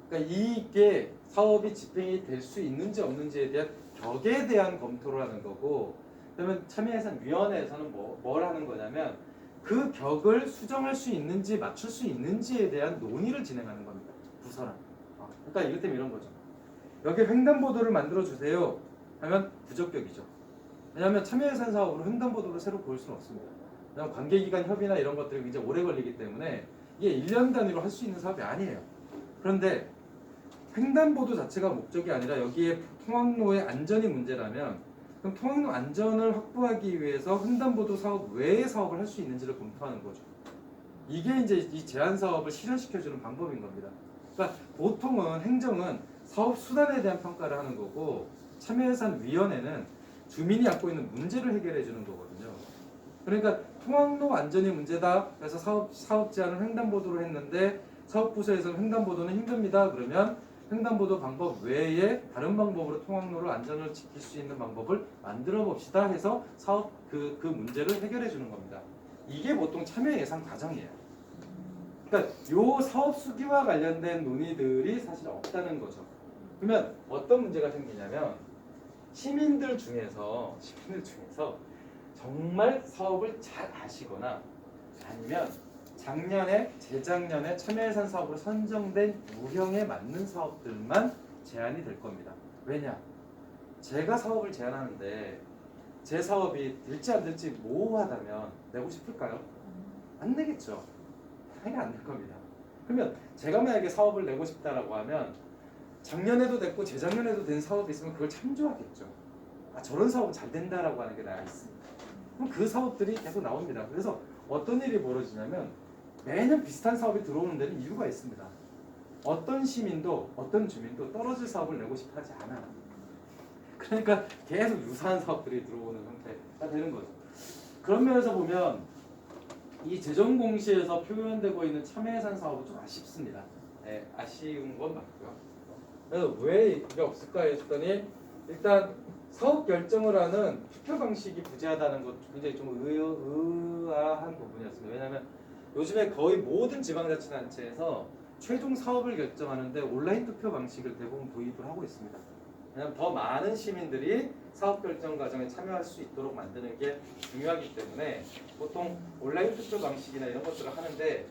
Speaker 2: 그러니까 이게 사업이 집행이 될 수 있는지 없는지에 대한 격에 대한 검토를 하는 거고, 그러면 참여예산위원회에서는 뭘 하는 거냐면 그 격을 수정할 수 있는지 맞출 수 있는지에 대한 논의를 진행하는 겁니다. 부서랑. 그러니까 이를테면 이런 거죠. 여기 횡단보도를 만들어 주세요 하면 부적격이죠. 왜냐하면 참여예산 사업으로 횡단보도를 새로 고를 수는 없습니다. 왜냐하면 관계기관 협의나 이런 것들이 굉장히 오래 걸리기 때문에 이게 1년 단위로 할 수 있는 사업이 아니에요. 그런데 횡단보도 자체가 목적이 아니라 여기에 통학로의 안전이 문제라면 그럼 통학로 안전을 확보하기 위해서 횡단보도 사업 외의 사업을 할 수 있는지를 검토하는 거죠. 이게 이제 이 제한 사업을 실현시켜주는 방법인 겁니다. 그러니까 보통은 행정은 사업 수단에 대한 평가를 하는 거고 참여예산위원회는 주민이 갖고 있는 문제를 해결해 주는 거거든요. 그러니까 통학로 안전이 문제다. 그래서 사업 제한을 횡단보도로 했는데 사업부서에서는 횡단보도는 힘듭니다. 그러면 횡단보도 방법 외에 다른 방법으로 통학로를 안전을 지킬 수 있는 방법을 만들어 봅시다 해서 사업 그 문제를 해결해 주는 겁니다. 이게 보통 참여 예산 과정이에요. 그러니까 요 사업 수기와 관련된 논의들이 사실 없다는 거죠. 그러면 어떤 문제가 생기냐면 시민들 중에서 정말 사업을 잘 아시거나 아니면 작년에 재작년에 참여예산 사업으로 선정된 유형에 맞는 사업들만 제한이 될 겁니다. 왜냐? 제가 사업을 제안하는데 제 사업이 될지 안 될지 모호하다면 내고 싶을까요? 안 내겠죠. 당연히 안 낼 겁니다. 그러면 제가 만약에 사업을 내고 싶다라고 하면 작년에도 됐고 재작년에도 된 사업이 있으면 그걸 참조하겠죠. 아, 저런 사업은 잘 된다라고 하는 게 나와 있습니다. 그럼 그 사업들이 계속 나옵니다. 그래서 어떤 일이 벌어지냐면 매년 비슷한 사업이 들어오는 데는 이유가 있습니다. 어떤 시민도 어떤 주민도 떨어질 사업을 내고 싶어 하지 않아요. 그러니까 계속 유사한 사업들이 들어오는 형태가 되는 거죠. 그런 면에서 보면 이 재정 공시에서 표현되고 있는 참여예산 사업은 좀 아쉽습니다. 네, 아쉬운 건 맞고요. 그래서 왜 이게 없을까 했더니 일단 사업 결정을 하는 투표 방식이 부재하다는 것 굉장히 좀 의아한 부분이었습니다. 왜냐하면 요즘에 거의 모든 지방자치단체에서 최종 사업을 결정하는데 온라인 투표 방식을 대부분 도입을 하고 있습니다. 왜냐하면 더 많은 시민들이 사업 결정 과정에 참여할 수 있도록 만드는 게 중요하기 때문에 보통 온라인 투표 방식이나 이런 것들을 하는데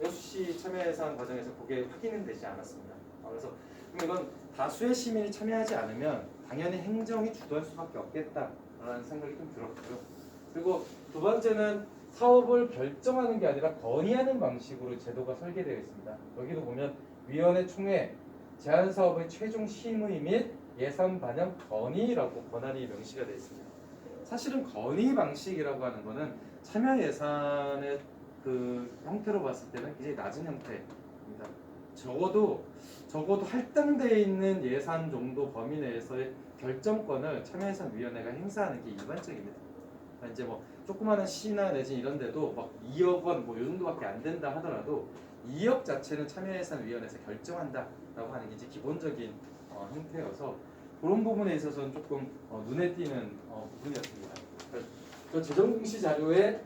Speaker 2: 여수시 참여예산 과정에서 그게 확인은 되지 않았습니다. 그래서 그럼 이건 다수의 시민이 참여하지 않으면 당연히 행정이 주도할 수밖에 없겠다라는 생각이 좀 들었고요. 그리고 두 번째는 사업을 결정하는 게 아니라 건의하는 방식으로 제도가 설계되어 있습니다. 여기도 보면 위원회 총회, 제한 사업의 최종 심의 및 예산 반영 건의라고 권한이 명시가 되어 있습니다. 사실은 건의 방식이라고 하는 거는 참여 예산의 그 형태로 봤을 때는 굉장히 낮은 형태입니다. 적어도 할당되어 있는 예산 정도 범위 내에서의 결정권을 참여예산위원회가 행사하는 게 일반적입니다. 이제 뭐 조그마한 시나 내지 이런 데도 막 2억 원 뭐 이 정도밖에 안 된다 하더라도 2억 자체는 참여예산위원회에서 결정한다라고 하는 게 이제 기본적인 형태여서 그런 부분에 있어서는 조금 눈에 띄는 부분이었습니다. 저 재정공시 자료에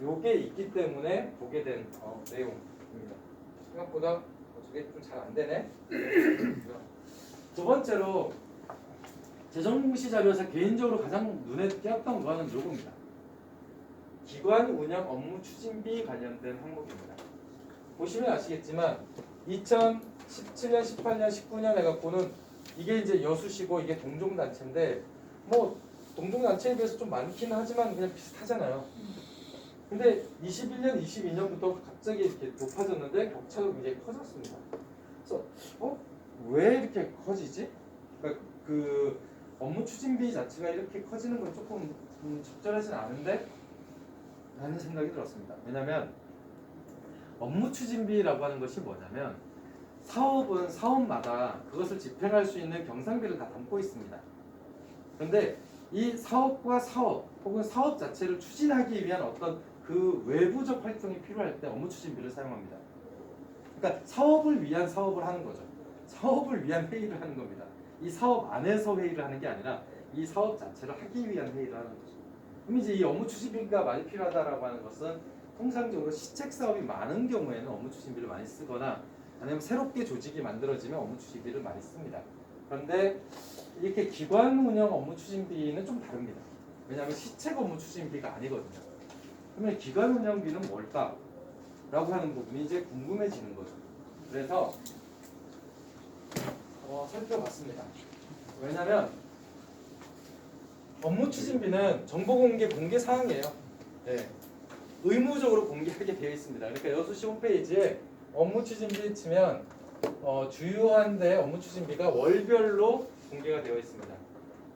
Speaker 2: 요게 있기 때문에 보게 된 내용입니다. 생각보다 저게 좀 잘 안 되네. 두 번째로 재정공시 자료에서 개인적으로 가장 눈에 띄었던 거는 요겁니다. 기관 운영 업무 추진비 관련된 항목입니다. 보시면 아시겠지만 2017년, 18년, 19년 해갖고는 이게 이제 여수시고 이게 동종단체인데 뭐 동종단체에 비해서 좀 많긴 하지만 그냥 비슷하잖아요. 근데 21년, 22년부터 갑자기 이렇게 높아졌는데 격차도 굉장히 커졌습니다. 그래서 왜 이렇게 커지지? 그러니까 그 업무 추진비 자체가 이렇게 커지는 건 조금 적절하진 않은데 라는 생각이 들었습니다. 왜냐하면 업무 추진비라고 하는 것이 뭐냐면 사업은 사업마다 그것을 집행할 수 있는 경상비를 다 담고 있습니다. 그런데 이 사업과 사업 혹은 사업 자체를 추진하기 위한 어떤 그 외부적 활동이 필요할 때 업무 추진비를 사용합니다. 그러니까 사업을 위한 사업을 하는 거죠. 사업을 위한 회의를 하는 겁니다. 이 사업 안에서 회의를 하는 게 아니라 이 사업 자체를 하기 위한 회의를 하는 거죠. 그럼 이제 이 업무 추진비가 많이 필요하다라고 하는 것은 통상적으로 시책 사업이 많은 경우에는 업무 추진비를 많이 쓰거나 아니면 새롭게 조직이 만들어지면 업무 추진비를 많이 씁니다. 그런데 이렇게 기관 운영 업무 추진비는 좀 다릅니다. 왜냐하면 시책 업무 추진비가 아니거든요. 그러면 기관 운영비는 뭘까? 라고 하는 부분이 이제 궁금해지는 거죠. 그래서 살펴봤습니다. 왜냐하면 업무 추진비는 정보 공개 사항이에요. 네. 의무적으로 공개하게 되어 있습니다. 그러니까 여수시 홈페이지에 업무 추진비 치면 주요한 데 업무 추진비가 월별로 공개가 되어 있습니다.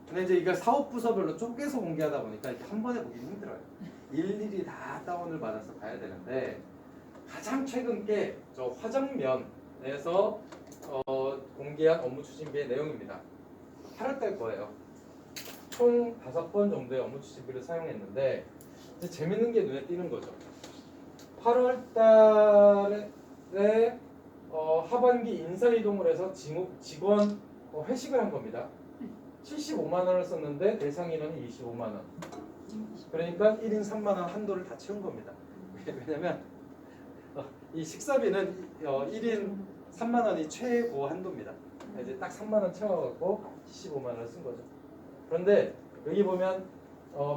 Speaker 2: 근데 이제 이걸 사업 부서별로 쪼개서 공개하다 보니까 이렇게 한 번에 보기 힘들어요. 일일이 다 다운을 받아서 봐야 되는데 가장 최근 게 저 화정면에서 공개한 업무 추진비의 내용입니다. 8월달 거예요. 총 5번 정도의 업무 추진비를 사용했는데 이제 재밌는 게 눈에 띄는 거죠. 8월달에 하반기 인사이동을 해서 직원 회식을 한 겁니다. 75만 원을 썼는데 대상 인원이 25만 원. 그러니까 1인 3만 원 한도를 다 채운 겁니다. 왜냐면 이 식사비는 1인 3만 원이 최고 한도입니다. 이제 딱 3만 원 채워갖고 75만 원을 쓴 거죠. 그런데 여기 보면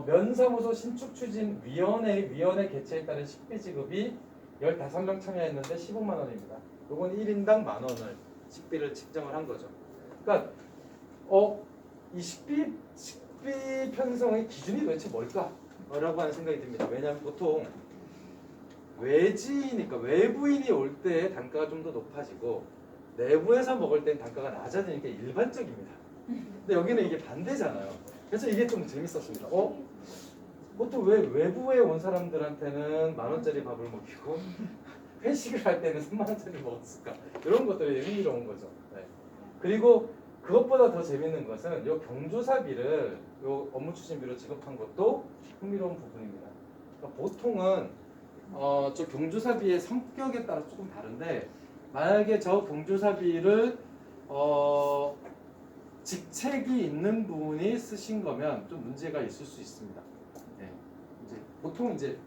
Speaker 2: 면사무소 신축추진위원회 개최에 따른 식비 지급이 15명 참여했는데 15만 원입니다. 이건 1인당 만 원을 식비를 책정을 한 거죠. 그러니까 이 식비 편성의 기준이 도대체 뭘까? 라고 하는 생각이 듭니다. 왜냐하면 보통 외지니까 외부인이 올 때 단가가 좀 더 높아지고 내부에서 먹을 땐 단가가 낮아지는 게 일반적입니다. 근데 여기는 이게 반대잖아요. 그래서 이게 좀 재밌었습니다. 보통 왜 외부에 온 사람들한테는 10,000원짜리 밥을 먹이고 회식을 할 때는 3만 원짜리 먹었을까? 이런 것들이 흥미로운 거죠. 네. 그리고 그것보다 더 재밌는 것은 이 경조사비를 이 업무 추진비로 지급한 것도 흥미로운 부분입니다. 그러니까 보통은 저 경조사비의 성격에 따라 조금 다른데 만약에 저 경조사비를 직책이 있는 분이 쓰신 거면 좀 문제가 있을 수 있습니다. 네. 이제 보통 이제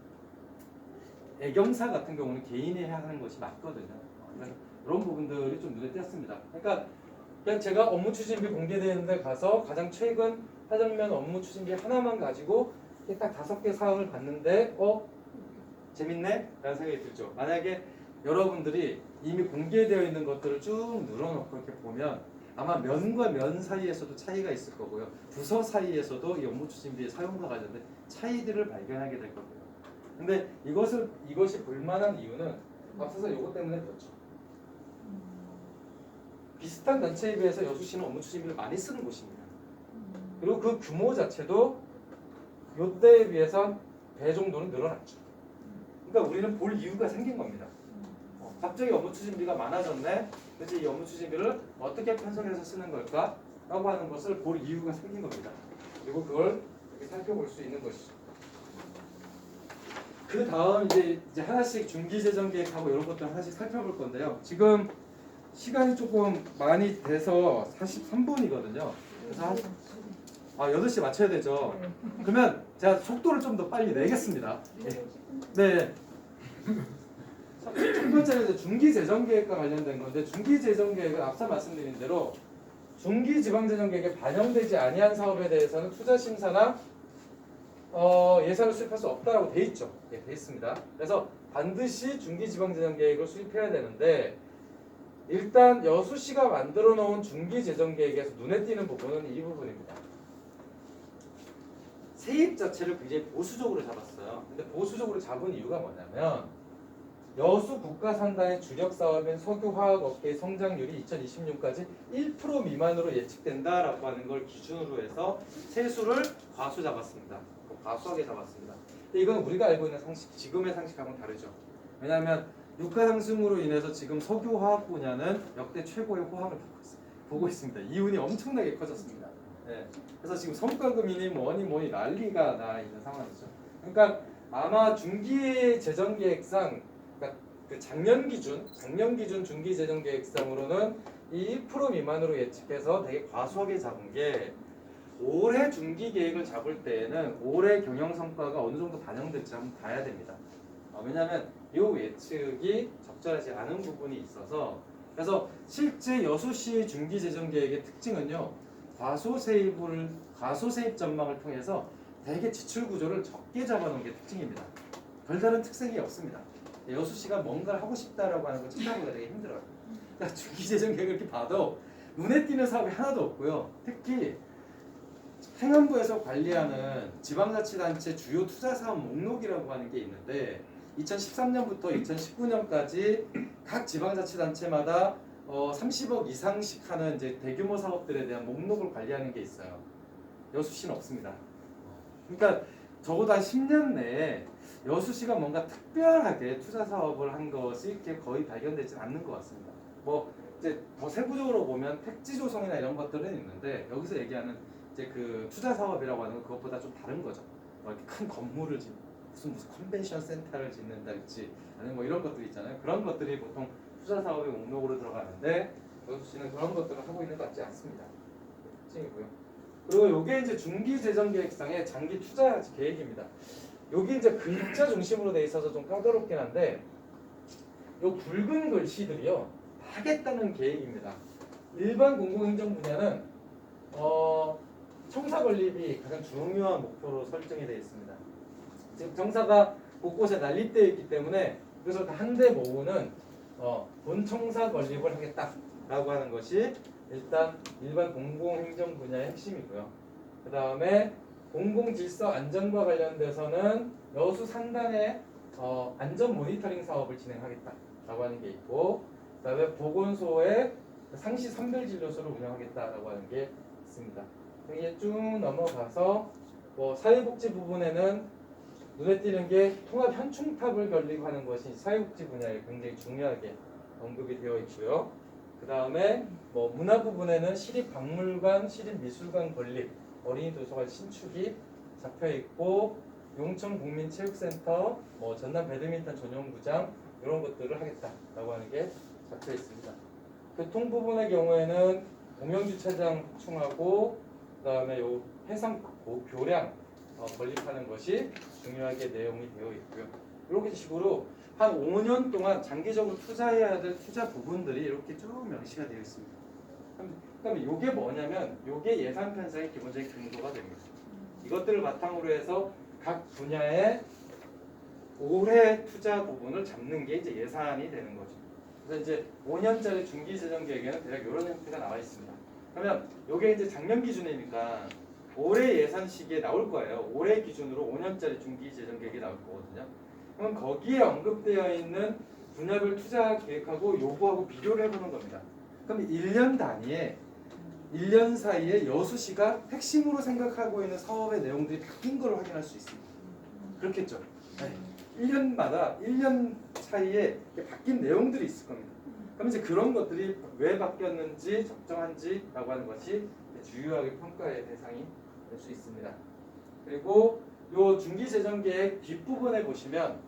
Speaker 2: 애경사 같은 경우는 개인이 해야 하는 것이 맞거든요. 이런 부분들이 좀 눈에 띄었습니다. 그러니까 그냥 제가 업무 추진비 공개되는데 가서 가장 최근 화정면 업무 추진비 하나만 가지고 딱 5개 사항을 봤는데 재밌네? 라는 생각이 들죠. 만약에 여러분들이 이미 공개되어 있는 것들을 쭉 늘어놓고 이렇게 보면 아마 면과 면 사이에서도 차이가 있을 거고요. 부서 사이에서도 이 업무 추진비의 사용과 관련된 차이들을 발견하게 될 거고요. 근데 이것이 볼만한 이유는 앞서서 이것 때문에 그렇죠. 비슷한 단체에 비해서 여수시는 업무 추진비를 많이 쓰는 곳입니다. 그리고 그 규모 자체도 이때에 비해서 배 정도는 늘어났죠. 그러니까 우리는 볼 이유가 생긴 겁니다. 갑자기 업무 추진비가 많아졌네. 그래서 이 업무 추진비를 어떻게 편성해서 쓰는 걸까? 라고 하는 것을 볼 이유가 생긴 겁니다. 그리고 그걸 이렇게 살펴볼 수 있는 것이죠. 그 다음 이제 하나씩 중기재정계획하고 이런 것들 하나씩 살펴볼 건데요. 지금 시간이 조금 많이 돼서 43분이거든요. 그래서 8시 맞춰야 되죠. 그러면 제가 속도를 좀 더 빨리 내겠습니다. 네. 첫 번째는 중기재정계획과 관련된 건데 중기재정계획은 앞서 말씀드린 대로 중기지방재정계획에 반영되지 아니한 사업에 대해서는 투자심사나 예산을 수립할 수 없다라고 돼 있죠. 예, 돼 있습니다. 그래서 반드시 중기지방재정계획을 수립해야 되는데 일단 여수시가 만들어 놓은 중기재정계획에서 눈에 띄는 부분은 이 부분입니다. 세입 자체를 굉장히 보수적으로 잡았어요. 근데 보수적으로 잡은 이유가 뭐냐면 여수 국가산단의 주력 사업인 석유화학업계의 성장률이 2026까지 1% 미만으로 예측된다라고 하는 걸 기준으로 해서 세수를 과수 잡았습니다. 과수하게 잡았습니다. 근데 이건 우리가 알고 있는 상식, 지금의 상식하고는 다르죠. 왜냐하면 유가 상승으로 인해서 지금 석유화학 분야는 역대 최고의 호황을 보고 있습니다. 이윤이 엄청나게 커졌습니다. 네. 그래서 지금 성과금이니 뭐니 난리가 나 있는 상황이죠. 그러니까 아마 중기 재정 계획상, 그러니까 그 작년 기준 중기 재정 계획상으로는 이 1% 미만으로 예측해서 되게 과소하게 잡은 게 올해 중기 계획을 잡을 때에는 올해 경영 성과가 어느 정도 반영될지 한번 봐야 됩니다. 왜냐하면 이 예측이 적절하지 않은 부분이 있어서 그래서 실제 여수시 중기 재정 계획의 특징은요. 과소 세입 전망을 통해서 대개 지출 구조를 적게 잡아놓은 게 특징입니다. 별다른 특색이 없습니다. 여수시가 뭔가를 하고 싶다라고 하는 걸 찾아보기가 되게 힘들어요. 그러니까 중기 재정 계획을 이렇게 봐도 눈에 띄는 사업이 하나도 없고요. 특히 행안부에서 관리하는 지방자치단체 주요 투자 사업 목록이라고 하는 게 있는데 2013년부터 2019년까지 각 지방자치단체마다 30억 이상씩 하는 이제 대규모 사업들에 대한 목록을 관리하는 게 있어요. 여수시는 없습니다. 그러니까 적어도 한 10년 내에 여수시가 뭔가 특별하게 투자 사업을 한 것이 이렇게 거의 발견되지 않는 것 같습니다. 뭐 이제 더 세부적으로 보면 택지 조성이나 이런 것들은 있는데 여기서 얘기하는 이제 그 투자 사업이라고 하는 건 그것보다 좀 다른 거죠. 이렇게 큰 건물을 무슨 컨벤션 센터를 짓는다든지 아니면 뭐 이런 것들 있잖아요. 그런 것들이 보통 투자 사업의 목록으로 들어가는데 여수시는 그런 것들을 하고 있는 것 같지 않습니다. 특징이고요. 그리고 이게 이제 중기 재정 계획상의 장기 투자 계획입니다. 여기 이제 글자 중심으로 돼 있어서 좀 까다롭긴 한데 요 굵은 글씨들이요 하겠다는 계획입니다. 일반 공공행정 분야는 청사 건립이 가장 중요한 목표로 설정이 되어 있습니다. 지금 청사가 곳곳에 난립되어 있기 때문에 그래서 한 대 모으는 본청사 건립을 하겠다라고 하는 것이 일단 일반 공공행정 분야의 핵심이고요. 그 다음에 공공질서 안전과 관련돼서는 여수 산단의 안전 모니터링 사업을 진행하겠다라고 하는 게 있고, 그 다음에 보건소의 상시 선별진료소를 운영하겠다라고 하는 게 있습니다. 이게 쭉 넘어가서 사회복지 부분에는 눈에 띄는 게 통합 현충탑을 건립하는 것이 사회복지 분야에 굉장히 중요하게 언급이 되어 있고요. 그 다음에 문화 부분에는 시립박물관, 시립미술관 건립, 어린이 도서관 신축이 잡혀 있고, 용천 국민체육센터, 전남 배드민턴 전용구장 이런 것들을 하겠다라고 하는 게 잡혀 있습니다. 교통 부분의 경우에는 공영주차장 확충하고, 그 다음에 요 해상 교량 건립하는 것이 중요하게 내용이 되어 있고요. 이렇게 식으로 한 5년 동안 장기적으로 투자해야 될 투자 부분들이 이렇게 쭉 명시가 되어 있습니다. 그럼 이게 뭐냐면 이게 예산 편성의 기본적인 근거가 됩니다. 이것들을 바탕으로 해서 각 분야의 올해 투자 부분을 잡는 게 이제 예산이 되는 거죠. 그래서 이제 5년짜리 중기재정 계획에는 대략 이런 형태가 나와 있습니다. 그러면 이게 이제 작년 기준이니까 올해 예산 시기에 나올 거예요. 올해 기준으로 5년짜리 중기재정 계획이 나올 거거든요. 그럼 거기에 언급되어 있는 분야별 투자 계획하고 요구하고 비교를 해보는 겁니다. 그럼 1년 단위에 1년 사이에 여수시가 핵심으로 생각하고 있는 사업의 내용들이 바뀐 걸 확인할 수 있습니다. 그렇겠죠? 네. 1년마다 1년 사이에 바뀐 내용들이 있을 겁니다. 그럼 이제 그런 것들이 왜 바뀌었는지 적정한지라고 하는 것이 주요하게 평가의 대상이 될 수 있습니다. 그리고 요 중기재정계획 뒷부분에 보시면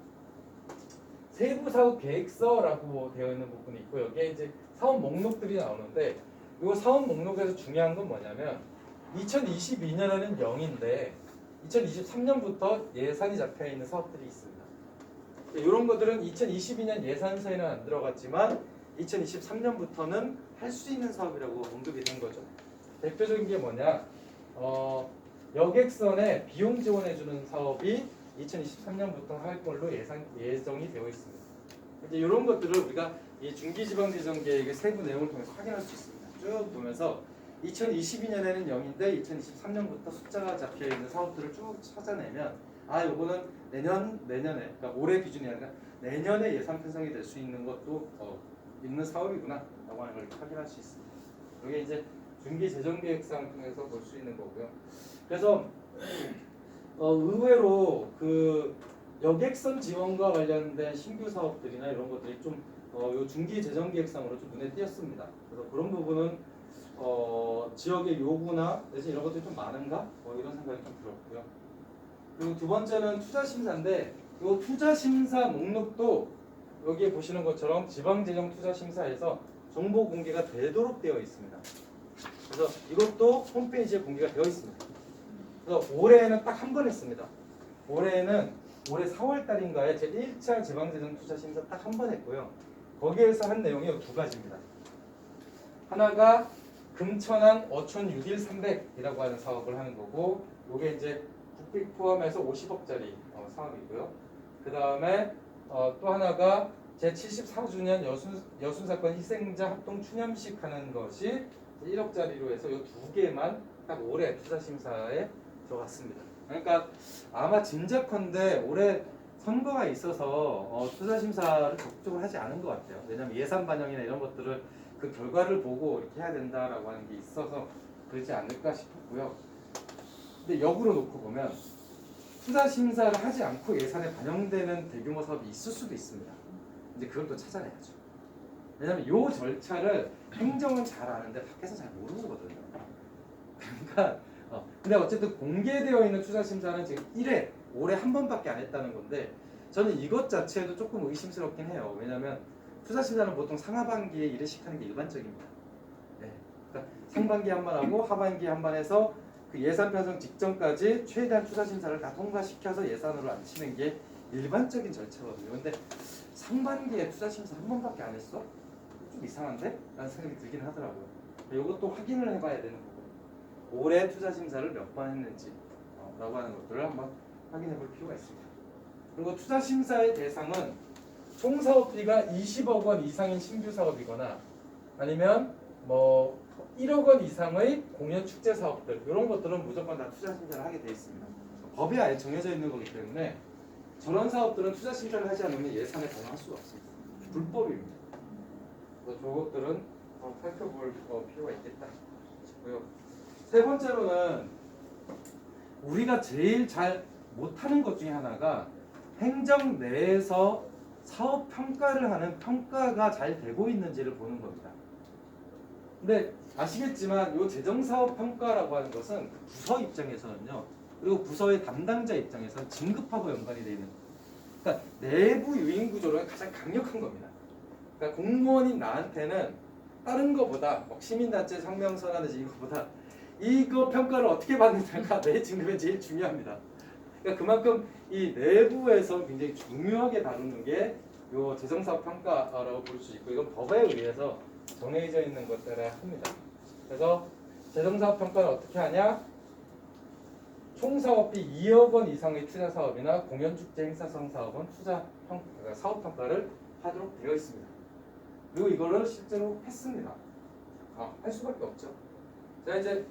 Speaker 2: 세부 사업 계획서라고 되어 있는 부분이 있고, 여기에 이제 사업 목록들이 나오는데 이 사업 목록에서 중요한 건 뭐냐면 2022년에는 0인데 2023년부터 예산이 잡혀 있는 사업들이 있습니다. 이런 것들은 2022년 예산서에는 안 들어갔지만 2023년부터는 할 수 있는 사업이라고 언급이 된 거죠. 대표적인 게 뭐냐? 여객선에 비용 지원해주는 사업이 2023년부터 할 걸로 예정이 되어 있습니다. 이제 이런 것들을 우리가 이 중기지방재정계획의 세부 내용을 통해서 확인할 수 있습니다. 쭉 보면서 2022년에는 0인데 2023년부터 숫자가 잡혀 있는 사업들을 쭉 찾아내면 요거는 내년에 그러니까 올해 기준이 아니라 내년에 예산 편성이 될 수 있는 것도 있는 사업이구나라고 하는 걸 확인할 수 있습니다. 이게 이제 중기재정계획상 통해서 볼 수 있는 거고요. 그래서 의외로 그 여객선 지원과 관련된 신규 사업들이나 이런 것들이 좀 요 중기재정계획상으로 좀 눈에 띄었습니다. 그래서 그런 부분은 지역의 요구나 내지 이런 것들이 좀 많은가? 이런 생각이 좀 들었고요. 그리고 두 번째는 투자심사인데 이 투자심사 목록도 여기에 보시는 것처럼 지방재정투자심사에서 정보 공개가 되도록 되어 있습니다. 그래서 이것도 홈페이지에 공개가 되어 있습니다. 그래서 올해에는 딱 한 번 했습니다. 올해는 올해 4월 달인가에 제1차 지방재정투자심사 딱 한 번 했고요. 거기에서 한 내용이 두 가지입니다. 하나가 금천항 어촌 6일 300이라고 하는 사업을 하는 거고, 이게 이제 국비 포함해서 50억짜리 사업이고요. 그 다음에 또 하나가 제74주년 여순사건 희생자 합동 추념식 하는 것이 1억짜리로 해서 이 두 개만 딱 올해 투자심사에 들어갔습니다. 그러니까 아마 짐작컨대 올해 선거가 있어서 투자심사를 적극적으로 하지 않은 것 같아요. 왜냐하면 예산 반영이나 이런 것들을 그 결과를 보고 이렇게 해야 된다라고 하는 게 있어서 그러지 않을까 싶었고요. 근데 역으로 놓고 보면 투자심사를 하지 않고 예산에 반영되는 대규모 사업이 있을 수도 있습니다. 이제 그걸 또 찾아내야죠. 왜냐하면 이 절차를 행정은 잘 아는데 밖에서 잘 모르거든요. 그러니까 근데 어쨌든 공개되어 있는 투자심사는 지금 1회 올해 한 번밖에 안 했다는 건데 저는 이것 자체도 조금 의심스럽긴 해요. 왜냐하면 투자심사는 보통 상하반기에 1회씩 하는 게 일반적입니다. 네. 그러니까 상반기에 한 번 하고 하반기에 한 번 해서 그 예산 편성 직전까지 최대한 투자심사를 다 통과시켜서 예산으로 안 치는 게 일반적인 절차거든요. 근데 상반기에 투자심사 한 번밖에 안 했어? 좀 이상한데? 라는 생각이 들긴 하더라고요. 이것도 확인을 해봐야 되는 부분. 올해 투자심사를 몇 번 했는지 라고 하는 것들을 한번 확인해 볼 필요가 있습니다. 그리고 투자심사의 대상은 총 사업비가 20억 원 이상인 신규 사업이거나 아니면 뭐 1억 원 이상의 공연 축제 사업들 이런 것들은 무조건 다 투자심사를 하게 돼 있습니다. 법이 아예 정해져 있는 거기 때문에 저런 사업들은 투자심사를 하지 않으면 예산에 반영할 수가 없습니다. 불법입니다. 그래서 저것들은 살펴볼 필요가 있겠다 싶고요. 세 번째로는 우리가 제일 잘 못하는 것 중에 하나가 행정 내에서 사업 평가를 하는 평가가 잘 되고 있는지를 보는 겁니다. 근데 아시겠지만 이 재정사업 평가라고 하는 것은 그 부서 입장에서는요, 그리고 부서의 담당자 입장에서는 진급하고 연관이 되어 있는 겁니다. 그러니까 내부 유인 구조는 가장 강력한 겁니다. 그러니까 공무원인 나한테는 다른 거보다 시민단체 상명선언이지 이거보다 이거 평가를 어떻게 받느냐가 내 진급에 제일 중요합니다. 그러니까 그만큼 이 내부에서 굉장히 중요하게 다루는 게 요 재정사업 평가라고 볼 수 있고 이건 법에 의해서 정해져 있는 것들을 합니다. 그래서 재정사업 평가를 어떻게 하냐? 총 사업비 2억 원 이상의 투자 사업이나 공연축제 행사성 사업은 사업 평가를 하도록 되어 있습니다. 그리고 이거를 실제로 했습니다. 할 수밖에 없죠. 자 이제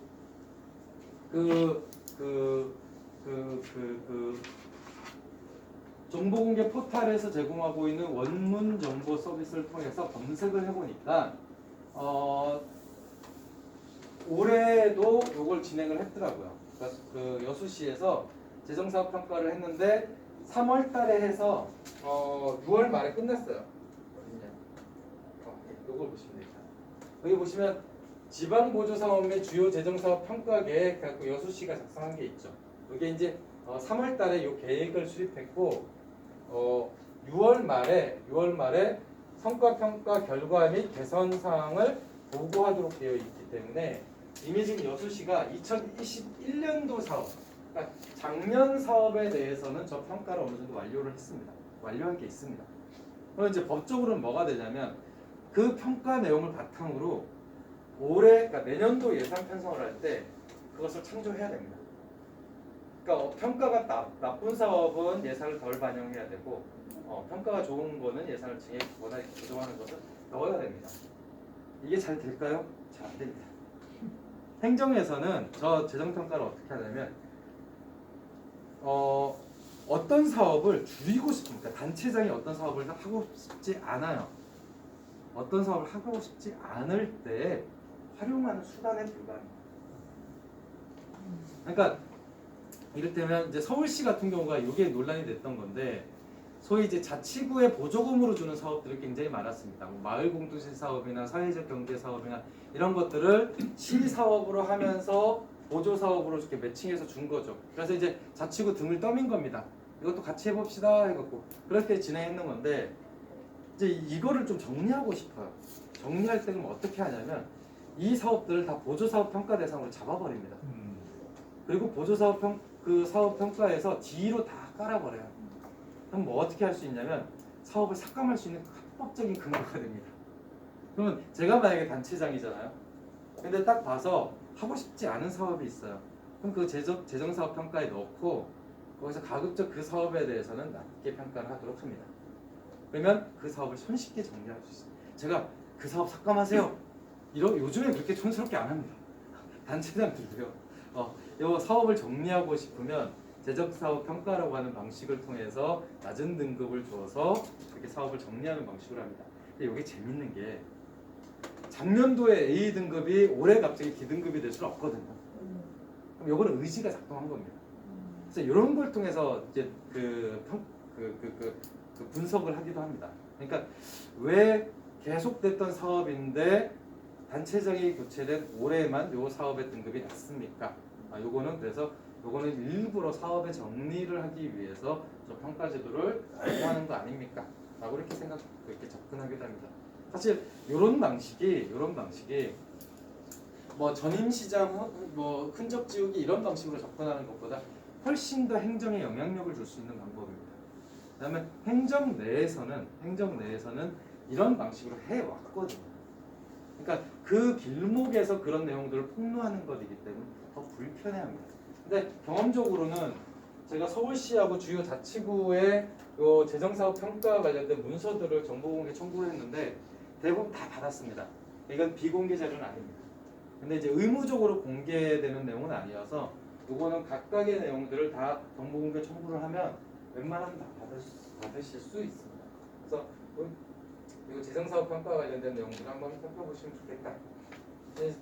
Speaker 2: 정보공개 포털에서 제공하고 있는 원문 정보 서비스를 통해서 검색을 해보니까 올해도 이걸 진행을 했더라고요. 그러니까 그 여수시에서 재정사업 평가를 했는데 3월 달에 해서 6월 말에 끝났어요. 어딨냐? 이걸 보시면 됩니다. 여기 보시면 지방보조사업 및 주요 재정사업 평가계획 갖고 여수시가 작성한 게 있죠. 이게 이제 3월 달에 이 계획을 수립했고 6월 말에 성과평가 결과 및 개선 사항을 보고하도록 되어 있기 때문에 이미 지금 여수시가 2021년도 사업, 그러니까 작년 사업에 대해서는 저 평가를 어느 정도 완료를 했습니다. 완료한 게 있습니다. 그럼 이제 법적으로는 뭐가 되냐면 그 평가 내용을 바탕으로 올해, 그러니까 내년도 예산 편성을 할 때 그것을 참조해야 됩니다. 그러니까 평가가 나쁜 사업은 예산을 덜 반영해야 되고 평가가 좋은 거는 예산을 증액하거나 조정하는 것을 넣어야 됩니다. 이게 잘 될까요? 잘 안 됩니다. 행정에서는 저 재정평가를 어떻게 하냐면 어떤 사업을 줄이고 싶으니까 단체장이 어떤 사업을 하고 싶지 않아요. 어떤 사업을 하고 싶지 않을 때 활용하는 수단에 불과합니다. 그러니까 이를테면 이제 서울시 같은 경우가 이게 논란이 됐던 건데 소위 이제 자치구에 보조금으로 주는 사업들이 굉장히 많았습니다. 뭐 마을 공동체 사업이나 사회적 경제 사업이나 이런 것들을 시 사업으로 하면서 보조 사업으로 이렇게 매칭해서 준 거죠. 그래서 이제 자치구 등을 떠민 겁니다. 이것도 같이 해봅시다 해갖고 그렇게 진행했는 건데 이제 이거를 좀 정리하고 싶어요. 정리할 때는 어떻게 하냐면 이 사업들을 다 보조 사업 평가 대상으로 잡아버립니다. 그리고 보조 사업 그 사업 평가에서 뒤로 다 깔아버려요. 그럼 뭐 어떻게 할 수 있냐면 사업을 삭감할 수 있는 합법적인 근거가 됩니다. 그러면 제가 만약에 단체장이잖아요. 근데 딱 봐서 하고 싶지 않은 사업이 있어요. 그럼 그 재정 사업 평가에 넣고 거기서 가급적 그 사업에 대해서는 낮게 평가를 하도록 합니다. 그러면 그 사업을 손쉽게 정리할 수 있어요. 제가 그 사업 삭감하세요. 요즘에 그렇게 촌스럽게 안 합니다. 단체장들도요. 이 사업을 정리하고 싶으면 재정사업 평가라고 하는 방식을 통해서 낮은 등급을 줘서 그렇게 사업을 정리하는 방식으로 합니다. 근데 이게 재밌는 게 작년도에 A 등급이 올해 갑자기 D 등급이 될 수는 없거든요. 그럼 이거는 의지가 작동한 겁니다. 그래서 이런 걸 통해서 이제 그 분석을 하기도 합니다. 그러니까 왜 계속됐던 사업인데 단체장이 교체된 올해만 요 사업의 등급이 낮습니까? 요거는 그래서 요거는 일부러 사업의 정리를 하기 위해서 저 평가 제도를 활용하는 거 아닙니까? 라고 이렇게 접근하기도 합니다. 사실 요런 방식이 뭐 전임시장 뭐 흔적 지우기 이런 방식으로 접근하는 것보다 훨씬 더 행정에 영향력을 줄 수 있는 방법입니다. 그다음에 행정 내에서는 이런 방식으로 해 왔거든요. 그러니까 그 길목에서 그런 내용들을 폭로하는 것이기 때문에 더 불편해합니다. 근데 경험적으로는 제가 서울시하고 주요 자치구의 요 재정사업 평가 관련된 문서들을 정보공개 청구를 했는데 대부분 다 받았습니다. 이건 비공개 자료는 아닙니다. 근데 이제 의무적으로 공개되는 내용은 아니어서 요거는 각각의 내용들을 다 정보공개 청구를 하면 웬만하면 다 받으실 수 있습니다. 그래서 이 재정사업 평가 관련된 내용들을 한번 살펴보시면 좋겠다.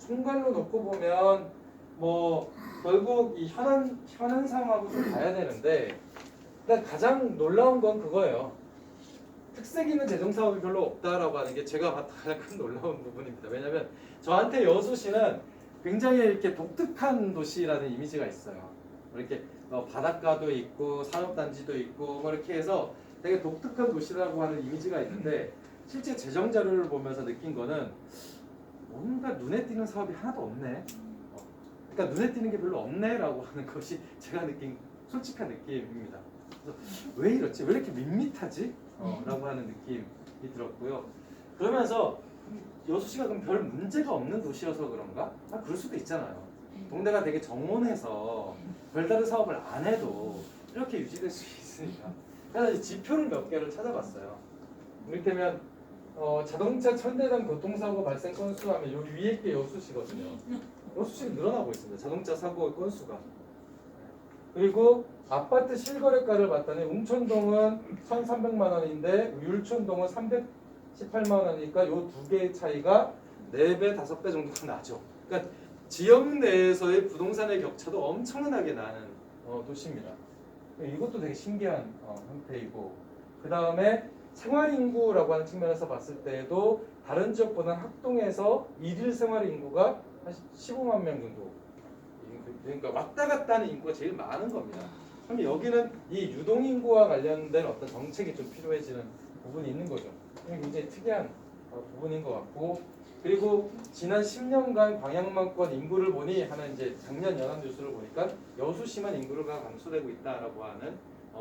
Speaker 2: 총괄로 놓고 보면 뭐 결국 이 현안 상황하고 좀 봐야 되는데 일단 가장 놀라운 건 그거예요. 특색 있는 재정사업이 별로 없다라고 하는 게 제가 봤던 가장 큰 놀라운 부분입니다. 왜냐하면 저한테 여수시는 굉장히 이렇게 독특한 도시라는 이미지가 있어요. 이렇게 바닷가도 있고 산업단지도 있고 뭐 이렇게 해서 되게 독특한 도시라고 하는 이미지가 있는데 실제 재정 자료를 보면서 느낀 거는 뭔가 눈에 띄는 사업이 하나도 없네. 그러니까 눈에 띄는 게 별로 없네라고 하는 것이 제가 느낀 솔직한 느낌입니다. 그래서 왜 이렇지? 왜 이렇게 밋밋하지? 라고 하는 느낌이 들었고요. 그러면서 여수시가 그럼 별 문제가 없는 도시여서 그런가? 그럴 수도 있잖아요. 동네가 되게 정원해서 별다른 사업을 안 해도 이렇게 유지될 수 있으니까. 그래서 지표를 몇 개를 찾아봤어요. 이를테면 자동차 천대당 교통사고 발생 건수 하면 요 위에 게 여수시거든요. 여수시는 늘어나고 있습니다. 자동차 사고의 건수가. 그리고 아파트 실거래가를 봤더니 웅천동은 1,300만 원인데 율촌동은 318만 원이니까 요 두 개의 차이가 4배, 5배 정도가 나죠. 그러니까 지역 내에서의 부동산의 격차도 엄청나게 나는 도시입니다. 이것도 되게 신기한 형태이고 그 다음에 생활인구라고 하는 측면에서 봤을 때에도 다른 지역보다는 학동에서 일일 생활인구가 한 15만 명 정도, 그러니까 왔다 갔다 하는 인구가 제일 많은 겁니다. 그럼 여기는 이 유동인구와 관련된 어떤 정책이 좀 필요해지는 부분이 있는 거죠. 굉장히 특이한 부분인 것 같고, 그리고 지난 10년간 광양만권 인구를 보니 하는 이제 작년 연합뉴스를 보니까 여수시만 인구가 감소되고 있다라고 하는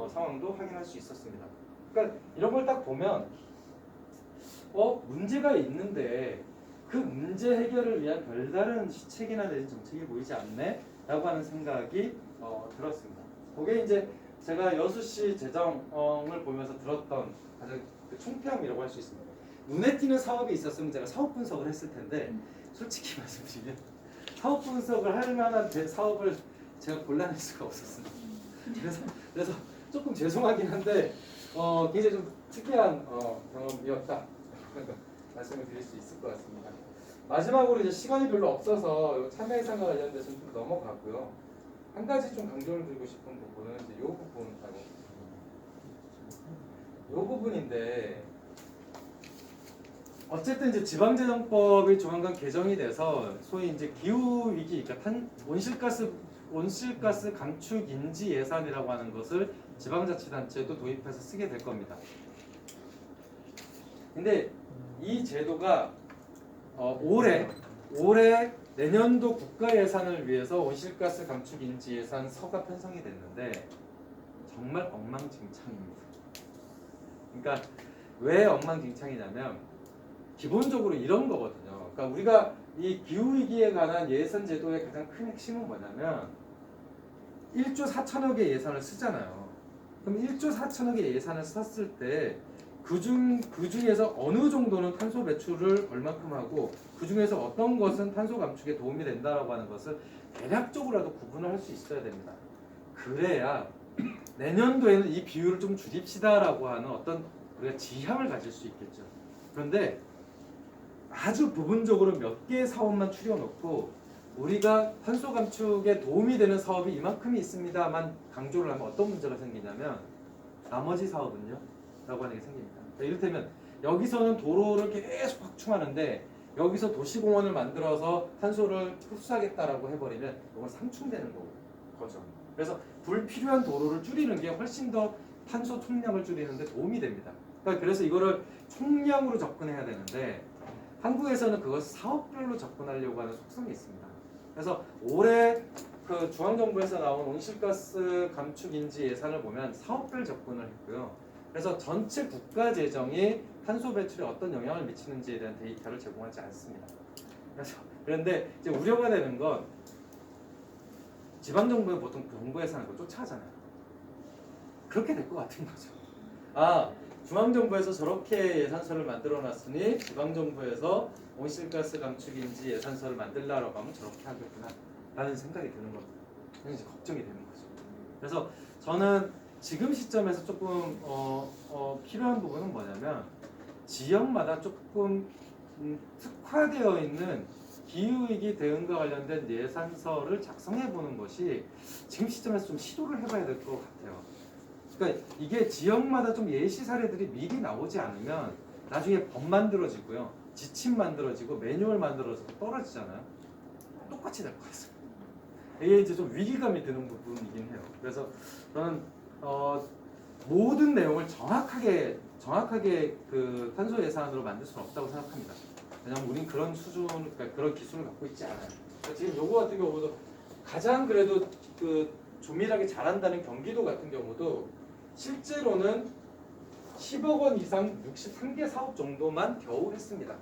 Speaker 2: 상황도 확인할 수 있었습니다. 그러니까 이런 걸 딱 보면 문제가 있는데 그 문제 해결을 위한 별다른 시책이나 내진 정책이 보이지 않네? 라고 하는 생각이 들었습니다. 그게 이제 제가 여수시 재정을 보면서 들었던 가장 그 총평이라고 할 수 있습니다. 눈에 띄는 사업이 있었으면 제가 사업 분석을 했을 텐데 솔직히 말씀드리면 사업 분석을 할 만한 사업을 제가 골라낼 수가 없었습니다. 그래서 조금 죄송하긴 한데 굉장히 좀 특이한 경험이었다 말씀을 드릴 수 있을 것 같습니다. 마지막으로 이제 시간이 별로 없어서 참여 예산과 관련돼서 좀 넘어가고요. 한 가지 좀 강조를 드리고 싶은 부분은 이제 요 부분인데 어쨌든 이제 지방재정법이 조만간 개정이 돼서 소위 이제 기후 위기, 그러니까 온실가스 감축 인지 예산이라고 하는 것을 지방자치단체도 도입해서 쓰게 될 겁니다. 근데 이 제도가 올해 내년도 국가 예산을 위해서 온실가스 감축 인지 예산서가 편성이 됐는데 정말 엉망진창입니다. 그러니까 왜 엉망진창이냐면 기본적으로 이런 거거든요. 그러니까 우리가 이 기후 위기에 관한 예산 제도의 가장 큰 핵심은 뭐냐면 1조 4천억의 예산을 쓰잖아요. 그럼 1조 4천억의 예산을 썼을 때 그중에서 어느 정도는 탄소 배출을 얼마큼 하고 그중에서 어떤 것은 탄소 감축에 도움이 된다라고 하는 것을 대략적으로라도 구분을 할 수 있어야 됩니다. 그래야 내년도에는 이 비율을 좀 줄입시다라고 하는 어떤 우리가 지향을 가질 수 있겠죠. 그런데 아주 부분적으로 몇 개의 사업만 추려놓고 우리가 탄소 감축에 도움이 되는 사업이 이만큼이 있습니다만 강조를 하면 어떤 문제가 생기냐면 나머지 사업은요? 라고 하는 게 생깁니다. 그러니까 이를테면 여기서는 도로를 계속 확충하는데 여기서 도시공원을 만들어서 탄소를 흡수하겠다라고 해버리면 이건 상충되는 거죠. 그래서 불필요한 도로를 줄이는 게 훨씬 더 탄소 총량을 줄이는 데 도움이 됩니다. 그러니까 그래서 이거를 총량으로 접근해야 되는데 한국에서는 그것을 사업별로 접근하려고 하는 속성이 있습니다. 그래서 올해 그 중앙정부에서 나온 온실가스 감축 인지 예산을 보면 사업별 접근을 했고요. 그래서 전체 국가 재정이 탄소 배출에 어떤 영향을 미치는지에 대한 데이터를 제공하지 않습니다. 그런데 이제 우려가 되는 건 지방정부는 보통 정부 예산을 쫓아가잖아요. 그렇게 될 것 같은 거죠. 중앙정부에서 저렇게 예산서를 만들어놨으니 지방정부에서 온실가스 감축 인지 예산서를 만들라고 하면 저렇게 하겠구나 라는 생각이 드는 겁니다. 이제 걱정이 되는 거죠. 그래서 저는 지금 시점에서 조금 필요한 부분은 뭐냐면 지역마다 조금 특화되어 있는 기후위기 대응과 관련된 예산서를 작성해 보는 것이 지금 시점에서 좀 시도를 해봐야 될 것 같아요. 그러니까 이게 지역마다 좀 예시 사례들이 미리 나오지 않으면 나중에 법 만들어지고요, 지침 만들어지고 매뉴얼 만들어져서 떨어지잖아요. 똑같이 될 것 같습니다. 이게 이제 좀 위기감이 드는 부분이긴 해요. 그래서 저는 모든 내용을 정확하게 그 탄소 예산으로 만들 수는 없다고 생각합니다. 왜냐하면 우린 그런 수준, 그러니까 그런 기술을 갖고 있지 않아요. 그러니까 지금 요거 같은 경우도 가장 그래도 그 조밀하게 잘한다는 경기도 같은 경우도 실제로는 10억 원 이상 63개 사업 정도만 겨우 했습니다.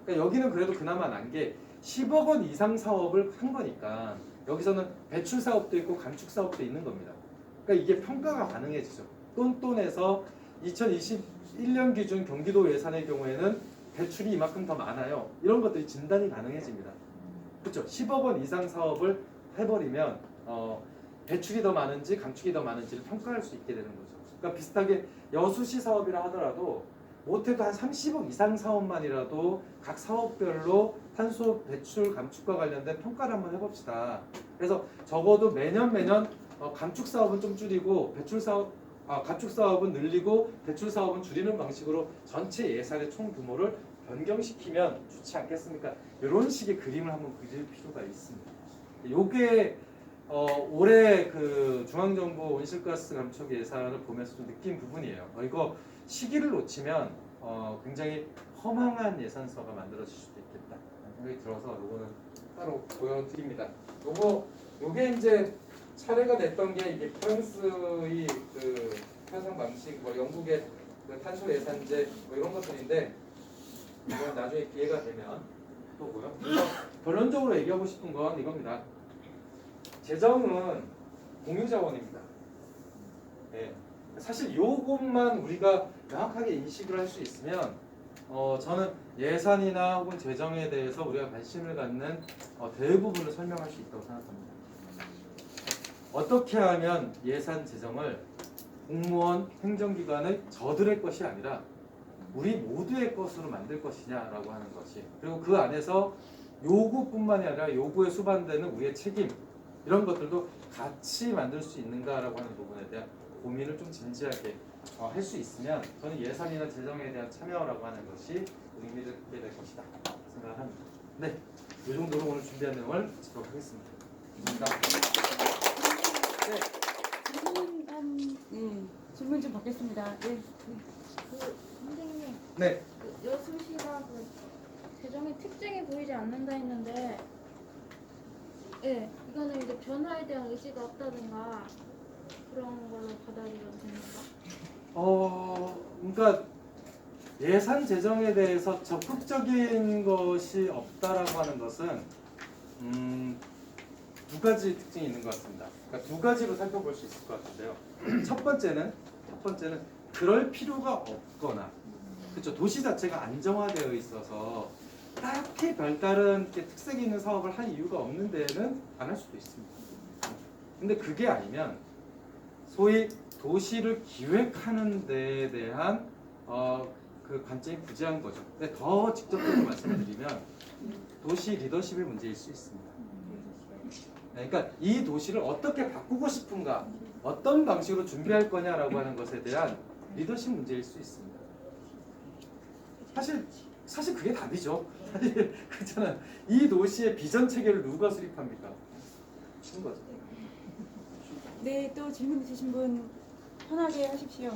Speaker 2: 그러니까 여기는 그래도 그나마 난 게 10억 원 이상 사업을 한 거니까 여기서는 배출 사업도 있고 감축 사업도 있는 겁니다. 그러니까 이게 평가가 가능해지죠. 똔똔해서 2021년 기준 경기도 예산의 경우에는 배출이 이만큼 더 많아요. 이런 것들이 진단이 가능해집니다. 그렇죠? 10억 원 이상 사업을 해버리면 배출이 더 많은지 감축이 더 많은지를 평가할 수 있게 되는 거죠. 그러니까 비슷하게 여수시 사업이라 하더라도 못해도 한 30억 이상 사업만이라도 각 사업별로 탄소 배출 감축과 관련된 평가를 한번 해봅시다. 그래서 적어도 매년 감축 사업은 좀 줄이고 감축 사업은 늘리고 배출 사업은 줄이는 방식으로 전체 예산의 총 규모를 변경시키면 좋지 않겠습니까? 이런 식의 그림을 한번 그릴 필요가 있습니다. 요게 올해 그 중앙정부 온실가스 감축 예산을 보면서 좀 느낀 부분이에요. 이거 시기를 놓치면 굉장히 허망한 예산서가 만들어질 수도 있겠다 생각이 들어서 요거는 따로 보여드립니다. 요게 이제 차례가 됐던 게 이게 프랑스의 그 편성 방식, 영국의 그 탄소 예산제 이런 것들인데 이건 나중에 기회가 되면 보고요. 그래서 결론적으로 얘기하고 싶은 건 이겁니다. 재정은 공유자원입니다. 예. 사실 요것만 우리가 명확하게 인식을 할 수 있으면 저는 예산이나 혹은 재정에 대해서 우리가 관심을 갖는 대부분을 설명할 수 있다고 생각합니다. 어떻게 하면 예산 재정을 공무원 행정기관의 저들의 것이 아니라 우리 모두의 것으로 만들 것이냐라고 하는 것이, 그리고 그 안에서 요구뿐만이 아니라 요구에 수반되는 우리의 책임, 이런 것들도 같이 만들 수 있는가라고 하는 부분에 대한 고민을 좀 진지하게 할 수 있으면 저는 예산이나 재정에 대한 참여라고 하는 것이 의미를 갖게 될 것이다 생각을 합니다. 네, 이 정도로 오늘 준비한 내용을 마치도록 하겠습니다. 감사합니다. 네.
Speaker 1: 질문 좀 받겠습니다. 네.
Speaker 4: 그 선생님,
Speaker 2: 네.
Speaker 4: 그 여수시가 그 재정의 특징이 보이지 않는다 했는데, 예, 이거는 이제 변화에 대한 의지가 없다든가 그런 걸로 받아들여도 됩니까?
Speaker 2: 그러니까 예산 재정에 대해서 적극적인 것이 없다라고 하는 것은 두 가지 특징이 있는 것 같습니다. 그러니까 두 가지로 살펴볼 수 있을 것 같은데요. 첫 번째는 그럴 필요가 없거나, 그렇죠. 도시 자체가 안정화되어 있어서 딱히 별다른 이렇게 특색 있는 사업을 할 이유가 없는 데는 안 할 수도 있습니다. 근데 그게 아니면 소위 도시를 기획하는 데에 대한 그 관점이 부재한 거죠. 근데 더 직접적으로 말씀을 드리면 도시 리더십의 문제일 수 있습니다. 그러니까 이 도시를 어떻게 바꾸고 싶은가, 어떤 방식으로 준비할 거냐라고 하는 것에 대한 리더십 문제일 수 있습니다. 사실 그게 답이죠. 사실 그렇잖아요. 이 도시의 비전 체계를 누가 수립합니까? 그런 거죠.
Speaker 1: 네, 또 질문 있으신 분 편하게 하십시오.